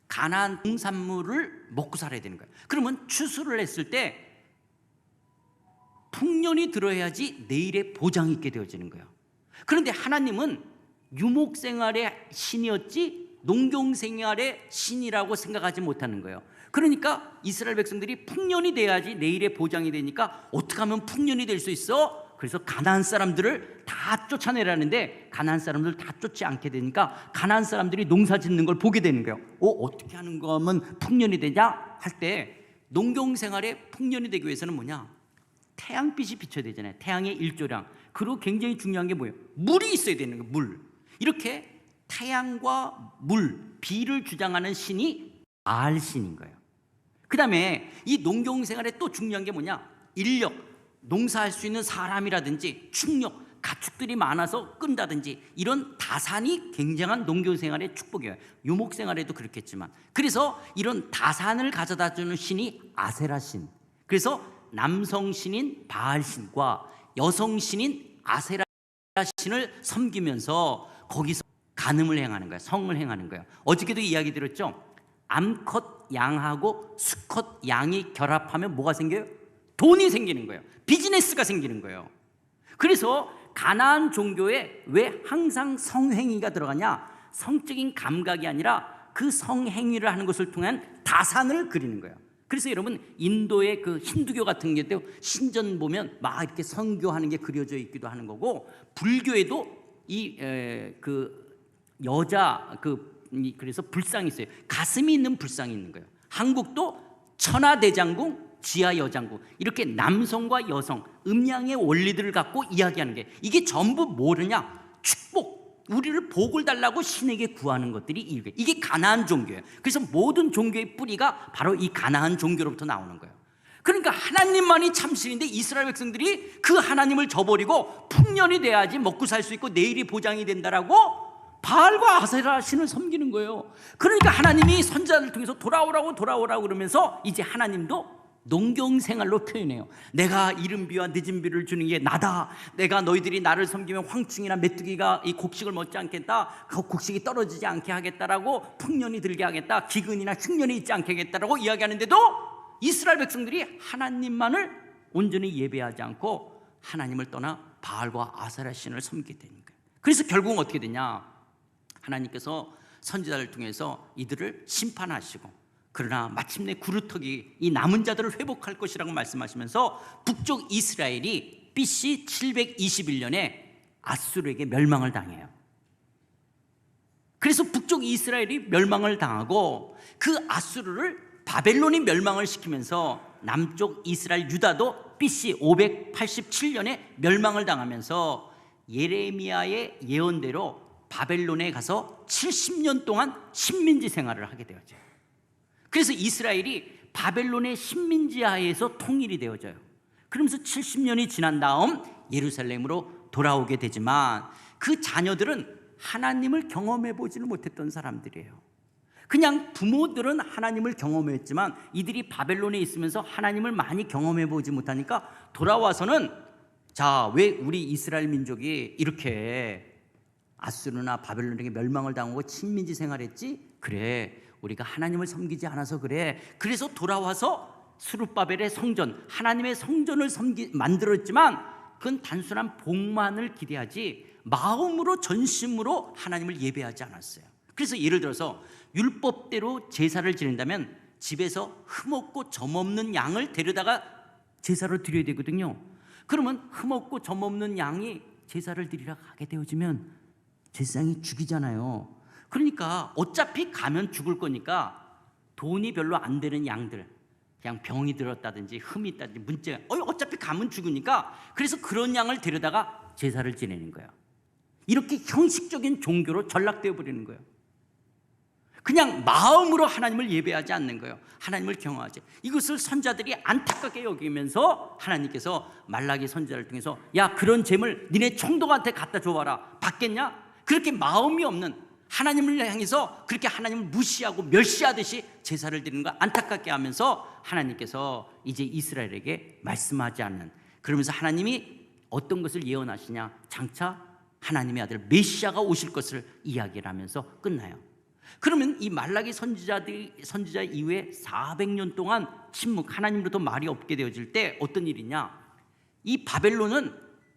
가나안 농산물을 먹고 살아야 되는 거예요. 그러면 추수를 했을 때 풍년이 들어야지 내일의 보장이 있게 되어지는 거예요. 그런데 하나님은 유목생활의 신이었지 농경생활의 신이라고 생각하지 못하는 거예요. 그러니까 이스라엘 백성들이 풍년이 돼야지 내일의 보장이 되니까 어떻게 하면 풍년이 될 수 있어? 그래서 가나안 사람들을 다 쫓아내라는데 가나안 사람들 다 쫓지 않게 되니까 가나안 사람들이 농사 짓는 걸 보게 되는 거예요. 어떻게 하는 거면 풍년이 되냐 할 때 농경 생활에 풍년이 되기 위해서는 뭐냐? 태양빛이 비춰야 되잖아요. 태양의 일조량. 그리고 굉장히 중요한 게 뭐예요? 물이 있어야 되는 거예요. 물. 이렇게 태양과 물, 비를 주장하는 신이 바알신인 거예요. 그 다음에 이 농경 생활에 또 중요한 게 뭐냐? 인력, 농사할 수 있는 사람이라든지 충력, 가축들이 많아서 끈다든지 이런 다산이 굉장한 농경 생활의 축복이에요. 유목 생활에도 그렇겠지만. 그래서 이런 다산을 가져다 주는 신이 아세라 신. 그래서 남성 신인 바알 신과 여성 신인 아세라 신을 섬기면서 거기서 간음을 행하는 거예요. 성을 행하는 거예요. 어저께도 이야기 드렸죠? 암컷 양하고 수컷 양이 결합하면 뭐가 생겨요? 돈이 생기는 거예요. 비즈니스가 생기는 거예요. 그래서 가나안 종교에 왜 항상 성행위가 들어가냐? 성적인 감각이 아니라 그 성행위를 하는 것을 통한 다산을 그리는 거예요. 그래서 여러분 인도의 그 힌두교 같은 게도 신전 보면 막 이렇게 성교하는 게 그려져 있기도 하는 거고, 불교에도 여자 그래서 불상이 있어요. 가슴이 있는 불상이 있는 거예요. 한국도 천하대장궁, 지하여장궁, 이렇게 남성과 여성, 음양의 원리들을 갖고 이야기하는 게, 이게 전부 뭐냐? 축복, 우리를 복을 달라고 신에게 구하는 것들이 이게 가나안 종교예요. 그래서 모든 종교의 뿌리가 바로 이 가나안 종교로부터 나오는 거예요. 그러니까 하나님만이 참신인데 이스라엘 백성들이 그 하나님을 저버리고 풍년이 돼야지 먹고 살 수 있고 내일이 보장이 된다라고 바알과 아세라 신을 섬기는 거예요. 그러니까 하나님이 선지자를 통해서 돌아오라고 그러면서 이제 하나님도 농경 생활로 표현해요. 내가 이른 비와 늦은 비를 주는 게 나다. 내가 너희들이 나를 섬기면 황충이나 메뚜기가 이 곡식을 먹지 않겠다. 그 곡식이 떨어지지 않게 하겠다라고, 풍년이 들게 하겠다. 기근이나 흉년이 있지 않게 하겠다라고 이야기하는데도 이스라엘 백성들이 하나님만을 온전히 예배하지 않고 하나님을 떠나 바알과 아세라 신을 섬기게 되는 거예요. 그래서 결국은 어떻게 되냐? 하나님께서 선지자를 통해서 이들을 심판하시고, 그러나 마침내 구루터기 이 남은 자들을 회복할 것이라고 말씀하시면서 북쪽 이스라엘이 BC 721년에 아수르에게 멸망을 당해요. 그래서 북쪽 이스라엘이 멸망을 당하고 그 아수르를 바벨론이 멸망을 시키면서 남쪽 이스라엘 유다도 BC 587년에 멸망을 당하면서 예레미야의 예언대로 바벨론에 가서 70년 동안 식민지 생활을 하게 되어져요. 그래서 이스라엘이 바벨론의 식민지 하에서 통일이 되어져요. 그러면서 70년이 지난 다음 예루살렘으로 돌아오게 되지만 그 자녀들은 하나님을 경험해 보지는 못했던 사람들이에요. 그냥 부모들은 하나님을 경험했지만 이들이 바벨론에 있으면서 하나님을 많이 경험해 보지 못하니까 돌아와서는, 자, 왜 우리 이스라엘 민족이 이렇게 아수르나 바벨론에게 멸망을 당하고 식민지 생활했지? 그래, 우리가 하나님을 섬기지 않아서 그래. 그래서 돌아와서 스룹바벨의 성전, 하나님의 성전을 만들었지만 그건 단순한 복만을 기대하지 마음으로 전심으로 하나님을 예배하지 않았어요. 그래서 예를 들어서 율법대로 제사를 지낸다면 집에서 흠없고 점없는 양을 데려다가 제사를 드려야 되거든요. 그러면 흠없고 점없는 양이 제사를 드리러 가게 되어지면 제사장이 죽이잖아요. 그러니까 어차피 가면 죽을 거니까 돈이 별로 안 되는 양들, 그냥 병이 들었다든지 흠이 있다든지 문제가, 어차피 가면 죽으니까 그래서 그런 양을 데려다가 제사를 지내는 거예요. 이렇게 형식적인 종교로 전락되어 버리는 거예요. 그냥 마음으로 하나님을 예배하지 않는 거예요. 하나님을 경외하지. 이것을 선지자들이 안타깝게 여기면서 하나님께서 말라기 선지자를 통해서, 야, 그런 재물 니네 총독한테 갖다 줘봐라. 받겠냐? 그렇게 마음이 없는, 하나님을 향해서 그렇게 하나님을 무시하고 멸시하듯이 제사를 드리는 걸 안타깝게 하면서 하나님께서 이제 이스라엘에게 말씀하지 않는, 그러면서 하나님이 어떤 것을 예언하시냐? 장차 하나님의 아들 메시아가 오실 것을 이야기를 하면서 끝나요. 그러면 이 말라기 선지자 이후에 400년 동안 침묵, 하나님으로부터 말이 없게 되어질 때 어떤 일이냐? 이 바벨론은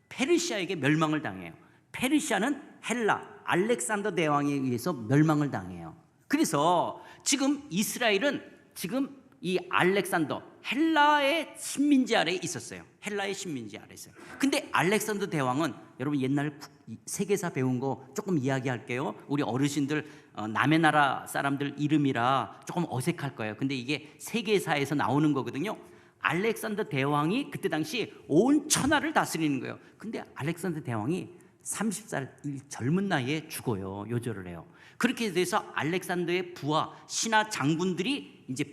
페르시아에게 멸망을 당해요. 페르시아는 헬라, 알렉산더 대왕에 의해서 멸망을 당해요. 그래서 지금 이스라엘은 지금 이 알렉산더, 헬라의 식민지 아래에 있었어요. 헬라의 식민지 아래에 있어요. 근데 알렉산더 대왕은, 여러분 옛날 세계사 배운 거 조금 이야기할게요. 우리 어르신들 남의 나라 사람들 이름이라 조금 어색할 거예요. 근데 이게 세계사에서 나오는 거거든요. 알렉산더 대왕이 그때 당시 온 천하를 다스리는 거예요. 근데 알렉산더 대왕이 30살 젊은 나이에 죽어요. 요절을 해요. 그렇게 돼서 알렉산더의 부하 신하 장군들이 이제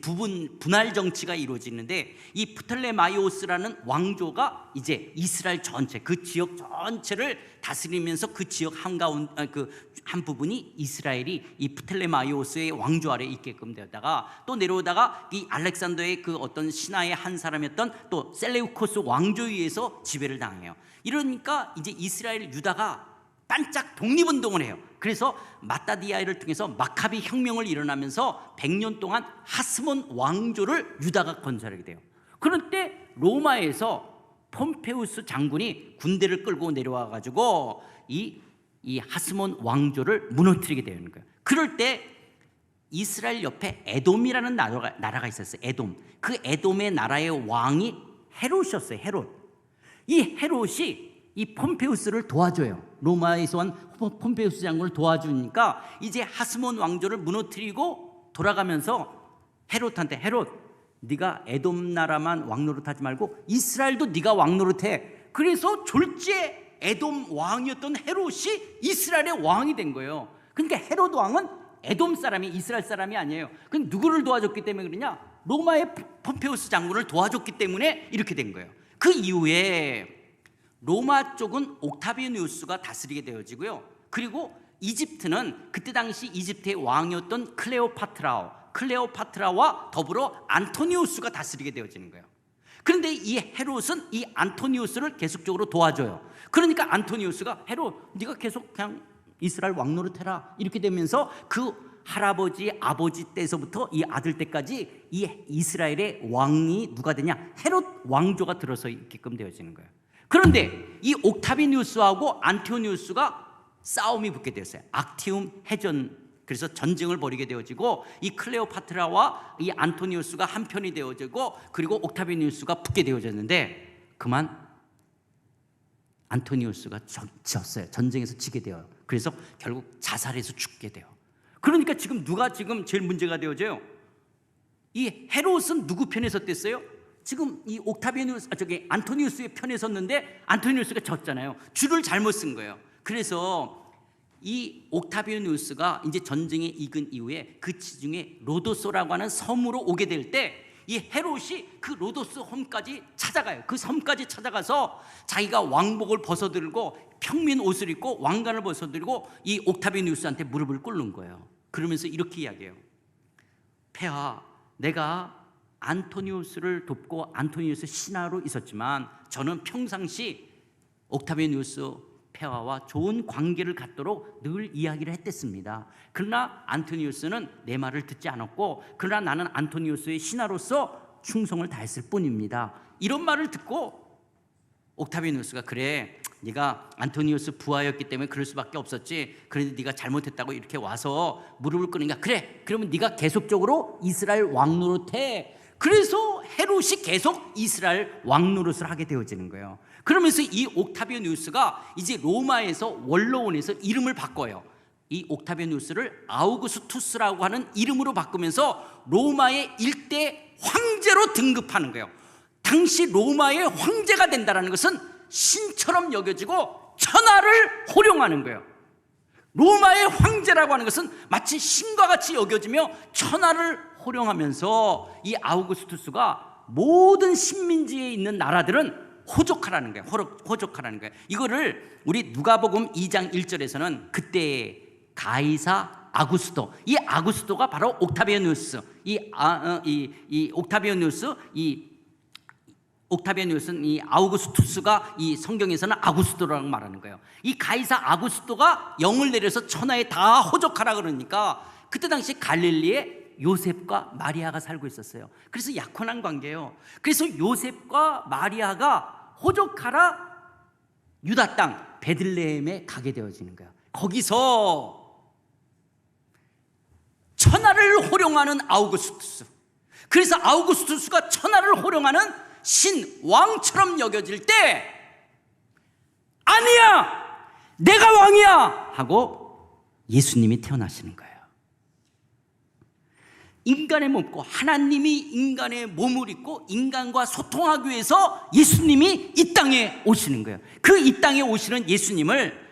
분할 정치가 이루어지는데, 이 프톨레마이오스라는 왕조가 이제 이스라엘 전체, 그 지역 전체를 다스리면서 그 지역 한 부분이 이스라엘이 이 프톨레마이오스의 왕조 아래에 있게끔 되었다가, 또 내려오다가 이 알렉산더의 그 어떤 신하의 한 사람이었던 또 셀레우코스 왕조에 의해서 지배를 당해요. 이러니까 이제 이스라엘 유다가 반짝 독립운동을 해요. 그래서 마따디아를 통해서 마카비 혁명을 일어나면서 100년 동안 하스몬 왕조를 유다가 건설하게 돼요. 그런데 로마에서 폼페우스 장군이 군대를 끌고 내려와 가지고 이 하스몬 왕조를 무너뜨리게 되는 거예요. 그럴 때 이스라엘 옆에 에돔이라는 나라가 있었어요. 에돔. 그 에돔의 나라의 왕이 헤롯이었어요. 헤롯. 이 헤롯이 이 폼페우스를 도와줘요. 로마에서 온 폼페우스 장군을 도와주니까 이제 하스몬 왕조를 무너뜨리고 돌아가면서 헤롯한테, 헤롯, 네가 에돔 나라만 왕노릇하지 말고 이스라엘도 네가 왕노릇해. 그래서 졸지에 에돔 왕이었던 헤롯이 이스라엘의 왕이 된 거예요. 그러니까 헤롯 왕은 에돔 사람이, 이스라엘 사람이 아니에요. 그럼 누구를 도와줬기 때문에 그러냐? 로마의 폼페우스 장군을 도와줬기 때문에 이렇게 된 거예요. 그 이후에 로마 쪽은 옥타비아누스가 다스리게 되어지고요. 그리고 이집트는 그때 당시 이집트의 왕이었던 클레오파트라와 더불어 안토니우스가 다스리게 되어지는 거예요. 그런데 이 헤롯은 이 안토니우스를 계속적으로 도와줘요. 그러니까 안토니우스가, 헤롯, 네가 계속 그냥 이스라엘 왕노릇해라, 이렇게 되면서 그 할아버지, 아버지 때서부터 이 아들 때까지 이 이스라엘의 왕이 누가 되냐? 헤롯 왕조가 들어서 있게끔 되어지는 거예요. 그런데 이 옥타비누스하고 안토니우스가 싸움이 붙게 되었어요. 악티움 해전. 그래서 전쟁을 벌이게 되어지고, 이 클레오파트라와 이 안토니우스가 한편이 되어지고, 그리고 옥타비누스가 붙게 되어졌는데, 그만 안토니우스가 졌어요. 전쟁에서 지게 돼요. 그래서 결국 자살해서 죽게 돼요. 그러니까 지금 누가 지금 제일 문제가 되어져요? 이 헤롯은 누구 편에 섰댔어요? 지금 이 안토니우스의 편에 섰는데 안토니우스가 졌잖아요. 줄을 잘못 쓴 거예요. 그래서 이 옥타비아누스가 이제 전쟁에 이긴 이후에 그 지중에 로도스라고 하는 섬으로 오게 될 때, 이 헤롯이 그 로도스 섬까지 찾아가요. 그 섬까지 찾아가서 자기가 왕복을 벗어들고 평민 옷을 입고 왕관을 벗어들고 이 옥타비아누스한테 무릎을 꿇는 거예요. 그러면서 이렇게 이야기해요. 폐하, 내가 안토니우스를 돕고 안토니우스 신하로 있었지만 저는 평상시 옥타비아누스 폐하와 좋은 관계를 갖도록 늘 이야기를 했댔습니다. 그러나 안토니우스는 내 말을 듣지 않았고, 그러나 나는 안토니우스의 신하로서 충성을 다했을 뿐입니다. 이런 말을 듣고 옥타비아누스가, 그래, 네가 안토니우스 부하였기 때문에 그럴 수밖에 없었지. 그런데 네가 잘못했다고 이렇게 와서 무릎을 꿇으니까, 그래, 그러면 네가 계속적으로 이스라엘 왕노릇해. 그래서 헤롯이 계속 이스라엘 왕노릇을 하게 되어지는 거예요. 그러면서 이 옥타비아누스가 이제 로마에서 원로원에서 이름을 바꿔요. 이 옥타비아누스를 아우구스투스라고 하는 이름으로 바꾸면서 로마의 일대 황제로 등급하는 거예요. 당시 로마의 황제가 된다는 것은 신처럼 여겨지고 천하를 호령하는 거예요. 로마의 황제라고 하는 것은 마치 신과 같이 여겨지며 천하를 호령하면서 이 아우구스투스가 모든 식민지에 있는 나라들은 호족하라는 거예요. 호족하라는 거예요. 이거를 우리 누가복음 2장 1절에서는 그때 가이사 아구스토, 이 아구스토가 바로 옥타비아누스, 옥타비아누스는 이 아우구스투스가 이 성경에서는 아구스토라고 말하는 거예요. 이 가이사 아구스토가 영을 내려서 천하에 다 호족하라 그러니까, 그때 당시 갈릴리에 요셉과 마리아가 살고 있었어요. 그래서 약혼한 관계예요. 그래서 요셉과 마리아가 호족하라 유다 땅 베들레헴에 가게 되어지는 거예요. 거기서 천하를 호령하는 아우구스투스, 그래서 아우구스투스가 천하를 호령하는 신왕처럼 여겨질 때 아니야, 내가 왕이야 하고 예수님이 태어나시는 거예요. 인간의 몸고 하나님이 인간의 몸을 입고 인간과 소통하기 위해서 예수님이 이 땅에 오시는 거예요. 그 이 땅에 오시는 예수님을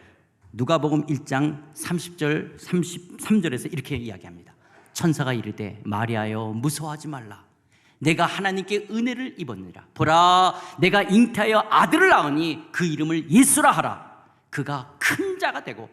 누가복음 1장 30절 33절에서 이렇게 이야기합니다. 천사가 이르되 마리아여 무서워하지 말라. 내가 하나님께 은혜를 입었느니라. 보라, 내가 잉태하여 아들을 낳으니 그 이름을 예수라 하라. 그가 큰 자가 되고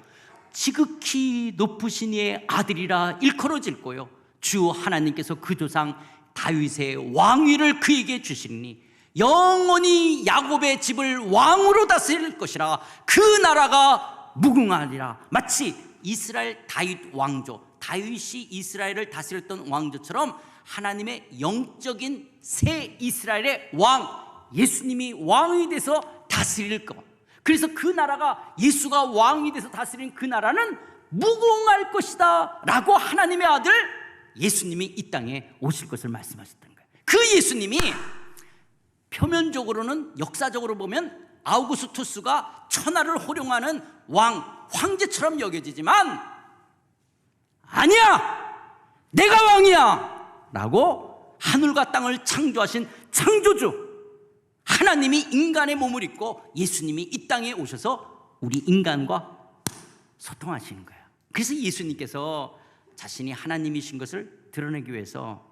지극히 높으신 이의 아들이라 일컬어질 거요. 주 하나님께서 그 조상 다윗의 왕위를 그에게 주시니 영원히 야곱의 집을 왕으로 다스릴 것이라. 그 나라가 무궁하리라. 마치 이스라엘 다윗 왕조, 다윗이 이스라엘을 다스렸던 왕조처럼 하나님의 영적인 새 이스라엘의 왕, 예수님이 왕이 돼서 다스릴 것. 그래서 그 나라가, 예수가 왕이 돼서 다스린 그 나라는 무궁할 것이다 라고 하나님의 아들 예수님이 이 땅에 오실 것을 말씀하셨던 거예요. 그 예수님이 표면적으로는, 역사적으로 보면 아우구스투스가 천하를 호령하는 왕, 황제처럼 여겨지지만 아니야, 내가 왕이야 라고 하늘과 땅을 창조하신 창조주 하나님이 인간의 몸을 입고 예수님이 이 땅에 오셔서 우리 인간과 소통하시는 거예요. 그래서 예수님께서 자신이 하나님이신 것을 드러내기 위해서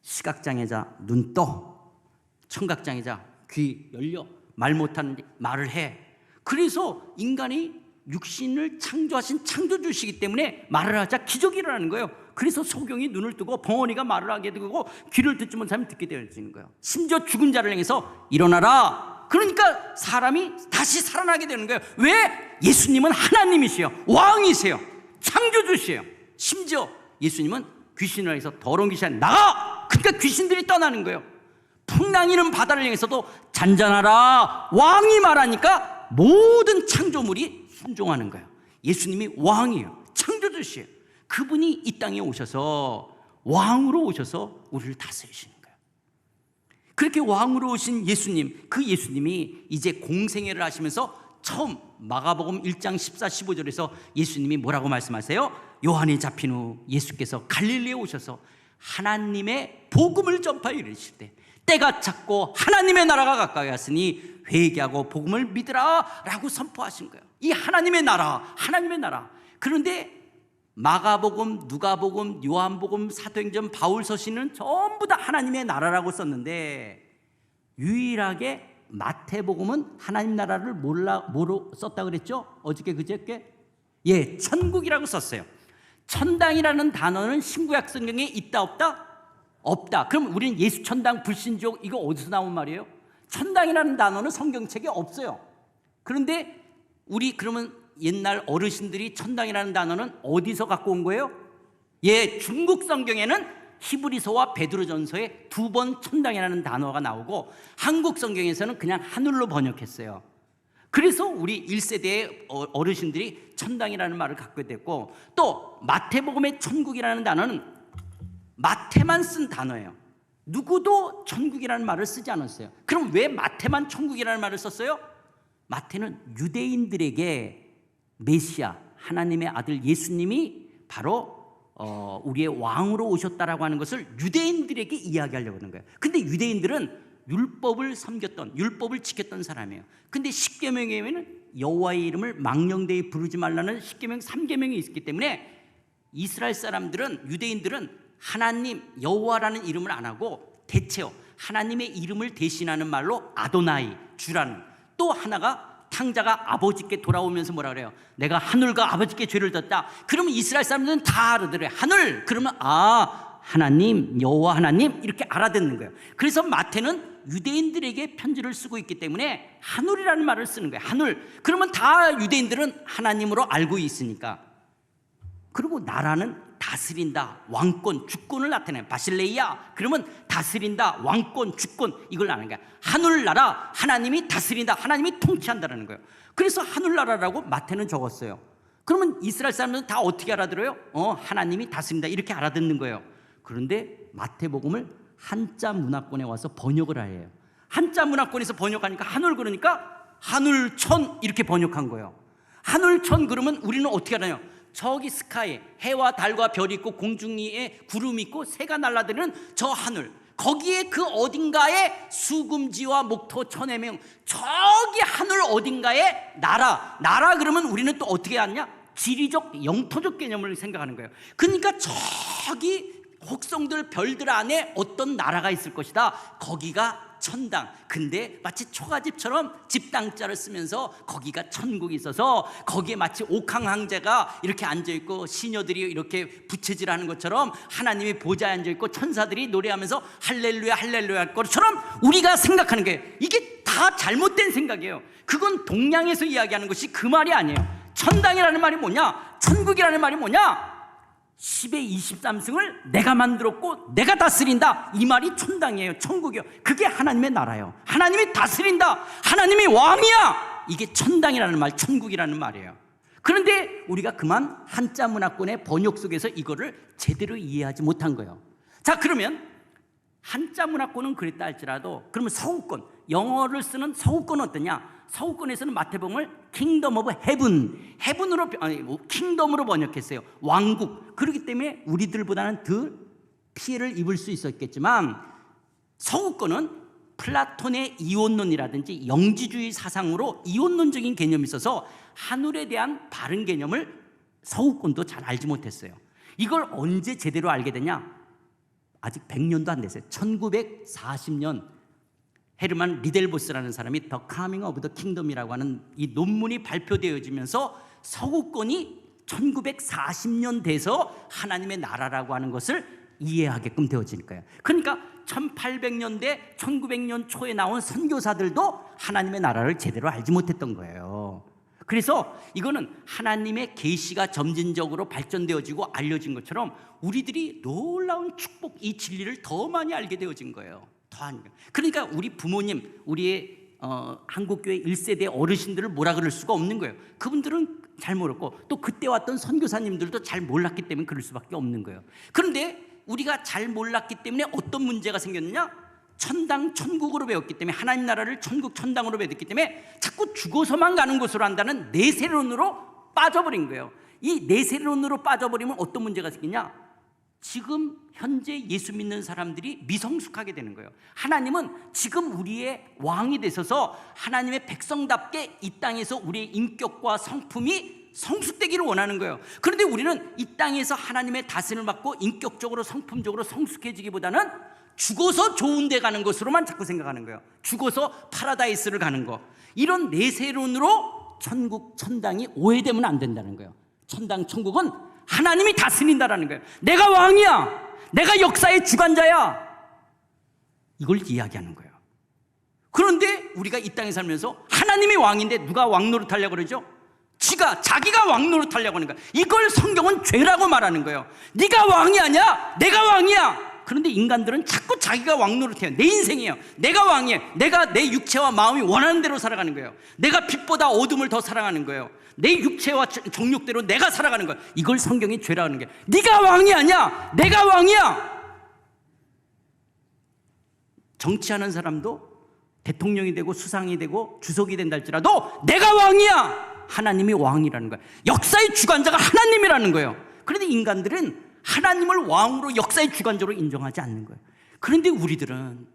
시각장애자 눈 떠, 청각장애자 귀 열려, 말 못하는데 말을 해. 그래서 인간이 육신을 창조하신 창조주시기 때문에 말을 하자 기적이 일어나는 거예요. 그래서 소경이 눈을 뜨고 벙어리가 말을 하게 되고 귀를 듣지 못한 사람이 듣게 되어지는 거예요. 심지어 죽은 자를 향해서 일어나라. 그러니까 사람이 다시 살아나게 되는 거예요. 왜? 예수님은 하나님이세요. 왕이세요. 창조주시에요. 심지어 예수님은 귀신을 향해서 더러운 귀신 나가! 그러니까 귀신들이 떠나는 거예요. 풍랑이는 바다를 향해서도 잔잔하라. 왕이 말하니까 모든 창조물이 순종하는 거예요. 예수님이 왕이에요. 창조주시에요. 그분이 이 땅에 오셔서 왕으로 오셔서 우리를 다스리시는 거예요. 그렇게 왕으로 오신 예수님, 그 예수님이 이제 공생애를 하시면서 처음 마가복음 1장 14, 15절에서 예수님이 뭐라고 말씀하세요? 요한이 잡힌 후 예수께서 갈릴리에 오셔서 하나님의 복음을 전파하여 이르실 때 때가 찼고 하나님의 나라가 가까이 왔으니 회개하고 복음을 믿으라 라고 선포하신 거예요. 이 하나님의 나라, 하나님의 나라. 그런데 마가복음, 누가복음, 요한복음, 사도행전, 바울서신은 전부 다 하나님의 나라라고 썼는데 유일하게 마태복음은 하나님 나라를 뭐로 썼다 그랬죠? 어저께 그저께? 예, 천국이라고 썼어요. 천당이라는 단어는 신구약 성경에 있다 없다? 없다. 그럼 우리는 예수 천당 불신족 이거 어디서 나온 말이에요? 천당이라는 단어는 성경책에 없어요. 그런데 우리 그러면 옛날 어르신들이 천당이라는 단어는 어디서 갖고 온 거예요? 예, 중국 성경에는 히브리서와 베드로전서에 2번 천당이라는 단어가 나오고 한국 성경에서는 그냥 하늘로 번역했어요. 그래서 우리 1세대의 어르신들이 천당이라는 말을 갖게 됐고, 또 마태복음의 천국이라는 단어는 마태만 쓴 단어예요. 누구도 천국이라는 말을 쓰지 않았어요. 그럼 왜 마태만 천국이라는 말을 썼어요? 마태는 유대인들에게 메시아, 하나님의 아들 예수님이 바로 우리의 왕으로 오셨다라고 하는 것을 유대인들에게 이야기하려고 하는 거예요. 근데 유대인들은 율법을 섬겼던, 율법을 지켰던 사람이에요. 근데 십계명에는 여호와의 이름을 망령되이 부르지 말라는 십계명 3계명이 있기 때문에 이스라엘 사람들은, 유대인들은 하나님 여호와라는 이름을 안 하고 대체요 하나님의 이름을 대신하는 말로 아도나이, 주라는, 또 하나가 탕자가 아버지께 돌아오면서 뭐라 그래요? 내가 하늘과 아버지께 죄를 졌다. 그러면 이스라엘 사람들은 다 알아들어요. 하늘 그러면 하나님, 여호와 하나님 이렇게 알아듣는 거예요. 그래서 마태는 유대인들에게 편지를 쓰고 있기 때문에 하늘이라는 말을 쓰는 거예요. 하늘. 그러면 다 유대인들은 하나님으로 알고 있으니까. 그리고 나라는 다스린다, 왕권, 주권을 나타내요. 바실레이야 그러면 다스린다, 왕권, 주권 이걸 아는 거야. 하늘나라, 하나님이 다스린다, 하나님이 통치한다는 거예요. 그래서 하늘나라라고 마태는 적었어요. 그러면 이스라엘 사람들은 다 어떻게 알아들어요? 하나님이 다스린다 이렇게 알아듣는 거예요. 그런데 마태복음을 한자 문화권에 와서 번역을 해요. 한자 문화권에서 번역하니까 하늘 그러니까 하늘천 이렇게 번역한 거예요. 하늘천 그러면 우리는 어떻게 하나요? 저기 스카이, 해와 달과 별이 있고 공중 위에 구름이 있고 새가 날아다니는 저 하늘, 거기에 그 어딘가에 수금지와 목토 천해명, 저기 하늘 어딘가에 나라 그러면 우리는 또 어떻게 하냐? 지리적 영토적 개념을 생각하는 거예요. 그러니까 저기 혹성들 별들 안에 어떤 나라가 있을 것이다. 거기가 천당. 근데 마치 초가집처럼 집당자를 쓰면서 거기가 천국이 있어서 거기에 마치 옥황 황제가 이렇게 앉아있고 시녀들이 이렇게 부채질하는 것처럼 하나님이 보좌에 앉아있고 천사들이 노래하면서 할렐루야 할렐루야 할 것처럼 우리가 생각하는 게, 이게 다 잘못된 생각이에요. 그건 동양에서 이야기하는 것이 그 말이 아니에요. 천당이라는 말이 뭐냐? 천국이라는 말이 뭐냐? 10의 23승을 내가 만들었고 내가 다스린다, 이 말이 천당이에요. 천국이요. 그게 하나님의 나라예요. 하나님이 다스린다, 하나님이 왕이야. 이게 천당이라는 말, 천국이라는 말이에요. 그런데 우리가 그만 한자 문화권의 번역 속에서 이거를 제대로 이해하지 못한 거예요. 자, 그러면 한자 문화권은 그랬다 할지라도 그러면 서구권, 영어를 쓰는 서구권은 어떠냐? 서구권에서는 마태복음을 킹덤 오브 헤븐으로, 킹덤으로 번역했어요. 왕국. 그렇기 때문에 우리들보다는 더 피해를 입을 수 있었겠지만, 서구권은 플라톤의 이원론이라든지 영지주의 사상으로 이원론적인 개념이 있어서 하늘에 대한 바른 개념을 서구권도 잘 알지 못했어요. 이걸 언제 제대로 알게 되냐? 아직 100년도 안 됐어요. 1940년 헤르만 리델보스라는 사람이 더 카밍 오브 더 킹덤이라고 하는 이 논문이 발표되어지면서 서구권이 1940년 돼서 하나님의 나라라고 하는 것을 이해하게끔 되어질 거예요. 그러니까 1800년대 1900년 초에 나온 선교사들도 하나님의 나라를 제대로 알지 못했던 거예요. 그래서 이거는 하나님의 계시가 점진적으로 발전되어지고 알려진 것처럼 우리들이 놀라운 축복, 이 진리를 더 많이 알게 되어진 거예요. 그러니까 우리 부모님, 우리의 한국교회 1세대 어르신들을 뭐라 그럴 수가 없는 거예요. 그분들은 잘 몰랐고 또 그때 왔던 선교사님들도 잘 몰랐기 때문에 그럴 수밖에 없는 거예요. 그런데 우리가 잘 몰랐기 때문에 어떤 문제가 생겼느냐? 천당, 천국으로 배웠기 때문에, 하나님 나라를 천국, 천당으로 배웠기 때문에 자꾸 죽어서만 가는 곳으로 한다는 내세론으로 빠져버린 거예요. 이 내세론으로 빠져버리면 어떤 문제가 생기냐? 지금 현재 예수 믿는 사람들이 미성숙하게 되는 거예요. 하나님은 지금 우리의 왕이 되셔서 하나님의 백성답게 이 땅에서 우리의 인격과 성품이 성숙되기를 원하는 거예요. 그런데 우리는 이 땅에서 하나님의 다스림을 받고 인격적으로 성품적으로 성숙해지기보다는 죽어서 좋은 데 가는 것으로만 자꾸 생각하는 거예요. 죽어서 파라다이스를 가는 거. 이런 내세론으로 천국, 천당이 오해되면 안 된다는 거예요. 천당, 천국은 하나님이 다스린다라는 거예요. 내가 왕이야, 내가 역사의 주관자야, 이걸 이야기하는 거예요. 그런데 우리가 이 땅에 살면서 하나님이 왕인데 누가 왕 노릇하려고 그러죠? 자기가 왕 노릇하려고 하는 거예요. 이걸 성경은 죄라고 말하는 거예요. 네가 왕이 아니야, 내가 왕이야. 그런데 인간들은 자꾸 자기가 왕 노릇해요. 내 인생이에요. 내가 왕이에요. 내가 내 육체와 마음이 원하는 대로 살아가는 거예요. 내가 빛보다 어둠을 더 사랑하는 거예요. 내 육체와 정욕대로 내가 살아가는 거예요. 이걸 성경이 죄라는 게, 네가 왕이 아니야, 내가 왕이야. 정치하는 사람도 대통령이 되고 수상이 되고 주석이 된다 할지라도 내가 왕이야, 하나님이 왕이라는 거예요. 역사의 주관자가 하나님이라는 거예요. 그런데 인간들은 하나님을 왕으로 역사의 주관자로 인정하지 않는 거예요. 그런데 우리들은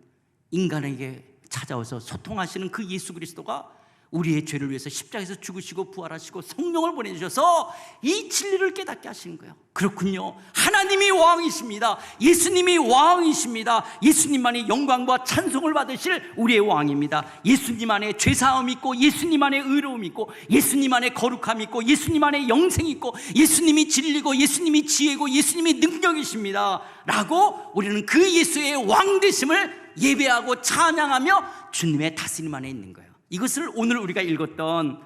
인간에게 찾아와서 소통하시는 그 예수 그리스도가 우리의 죄를 위해서 십자가에서 죽으시고 부활하시고 성령을 보내주셔서 이 진리를 깨닫게 하시는 거예요. 그렇군요. 하나님이 왕이십니다. 예수님이 왕이십니다. 예수님만이 영광과 찬송을 받으실 우리의 왕입니다. 예수님 안에 죄사함이 있고, 예수님 안에 의로움이 있고, 예수님 안에 거룩함이 있고, 예수님 안에 영생이 있고, 예수님이 진리고, 예수님이 지혜고, 예수님이 능력이십니다 라고 우리는 그 예수의 왕되심을 예배하고 찬양하며 주님의 다스림 안에 있는 거예요. 이것을 오늘 우리가 읽었던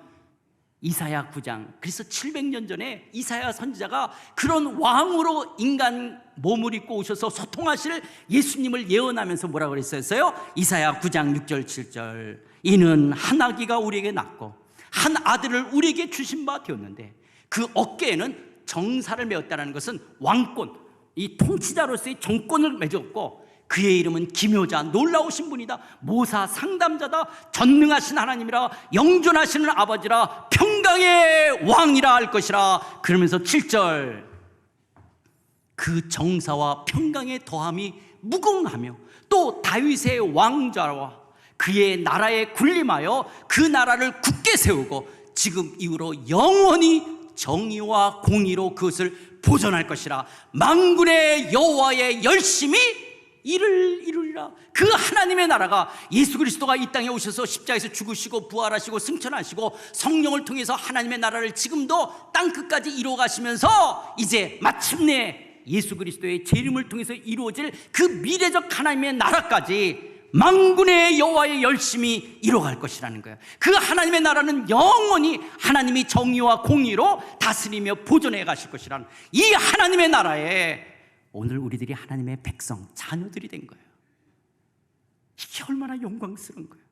이사야 9장, 그래서 700년 전에 이사야 선지자가 그런 왕으로 인간 몸을 입고 오셔서 소통하실 예수님을 예언하면서 뭐라고 그랬어요? 이사야 9장 6절 7절, 이는 한 아기가 우리에게 낳고 한 아들을 우리에게 주신 바 되었는데 그 어깨에는 정사를 메었다는 것은 왕권, 이 통치자로서의 정권을 맺었고 그의 이름은 기묘자, 놀라우신 분이다, 모사, 상담자다, 전능하신 하나님이라, 영존하시는 아버지라, 평강의 왕이라 할 것이라. 그러면서 7절, 그 정사와 평강의 더함이 무궁하며 또 다윗의 왕좌와 그의 나라에 군림하여 그 나라를 굳게 세우고 지금 이후로 영원히 정의와 공의로 그것을 보존할 것이라. 만군의 여호와의 열심히 이를 이루리라. 그 하나님의 나라가 예수 그리스도가 이 땅에 오셔서 십자가에서 죽으시고 부활하시고 승천하시고 성령을 통해서 하나님의 나라를 지금도 땅끝까지 이루어 가시면서 이제 마침내 예수 그리스도의 재림을 통해서 이루어질 그 미래적 하나님의 나라까지 만군의 여호와의 열심히 이뤄갈 것이라는 거예요. 그 하나님의 나라는 영원히 하나님이 정의와 공의로 다스리며 보존해 가실 것이라는 이 하나님의 나라에 오늘 우리들이 하나님의 백성, 자녀들이 된 거예요. 이게 얼마나 영광스러운 거예요.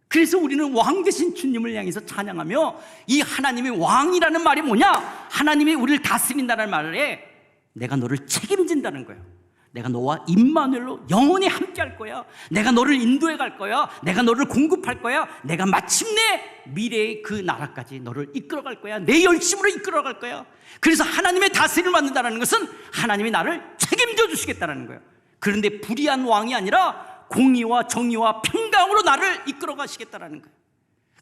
그래서 우리는 왕 되신 주님을 향해서 찬양하며, 이 하나님이 왕이라는 말이 뭐냐? 하나님이 우리를 다스린다는 말에 내가 너를 책임진다는 거예요. 내가 너와 임마누엘로 영원히 함께 할 거야. 내가 너를 인도해 갈 거야. 내가 너를 공급할 거야. 내가 마침내 미래의 그 나라까지 너를 이끌어 갈 거야. 내 열심으로 이끌어 갈 거야. 그래서 하나님의 다스림을 받는다는 것은 하나님이 나를 책임져 주시겠다는 거예요. 그런데 불의한 왕이 아니라 공의와 정의와 평강으로 나를 이끌어 가시겠다는 거예요.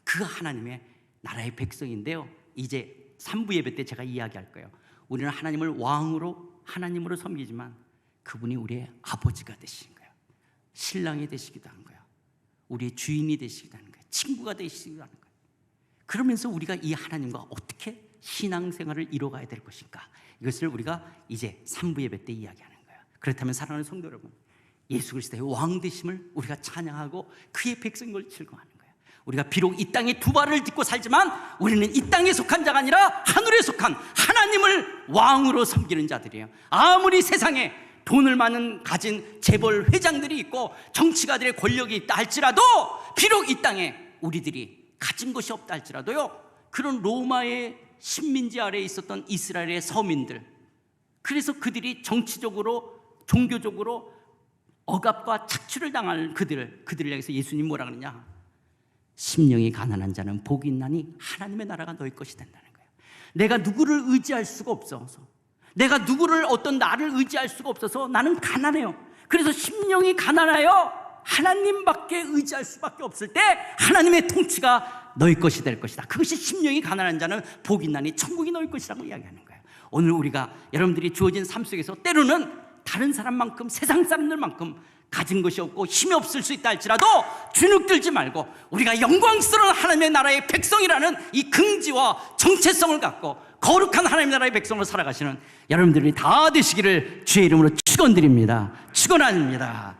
그 하나님의 나라의 백성인데요, 이제 3부 예배 때 제가 이야기할 거예요. 우리는 하나님을 왕으로, 하나님으로 섬기지만 그분이 우리의 아버지가 되시는 거예요. 신랑이 되시기도 한 거예요. 우리의 주인이 되시기도 하는 거예요. 친구가 되시기도 하는 거예요. 그러면서 우리가 이 하나님과 어떻게 신앙생활을 이뤄가야 될 것인가, 이것을 우리가 이제 3부 예배 때 이야기하는 거예요. 그렇다면 사랑하는 성도 여러분, 예수 그리스도의 왕 되심을 우리가 찬양하고 그의 백성인 걸 즐거워하는 거예요. 우리가 비록 이 땅에 두 발을 딛고 살지만 우리는 이 땅에 속한 자가 아니라 하늘에 속한 하나님을 왕으로 섬기는 자들이에요. 아무리 세상에 돈을 많은 가진 재벌 회장들이 있고 정치가들의 권력이 있다 할지라도, 비록 이 땅에 우리들이 가진 것이 없다 할지라도요, 그런 로마의 식민지 아래에 있었던 이스라엘의 서민들, 그래서 그들이 정치적으로 종교적으로 억압과 착취를 당할 그들을 향해서 예수님 뭐라 그러냐? 심령이 가난한 자는 복이 있나니 하나님의 나라가 너희 것이 된다는 거예요. 내가 누구를 의지할 수가 없어서, 내가 누구를, 어떤 나를 의지할 수가 없어서 나는 가난해요. 그래서 심령이 가난하여 하나님밖에 의지할 수밖에 없을 때 하나님의 통치가 너희 것이 될 것이다. 그것이 심령이 가난한 자는 복이 있나니 천국이 너희 것이라고 이야기하는 거예요. 오늘 우리가, 여러분들이 주어진 삶 속에서 때로는 다른 사람만큼, 세상 사람들만큼 가진 것이 없고 힘이 없을 수 있다 할지라도 주눅들지 말고 우리가 영광스러운 하나님의 나라의 백성이라는 이 긍지와 정체성을 갖고 거룩한 하나님의 나라의 백성으로 살아가시는 여러분들이 다 되시기를 주의 이름으로 축원드립니다. 축원합니다.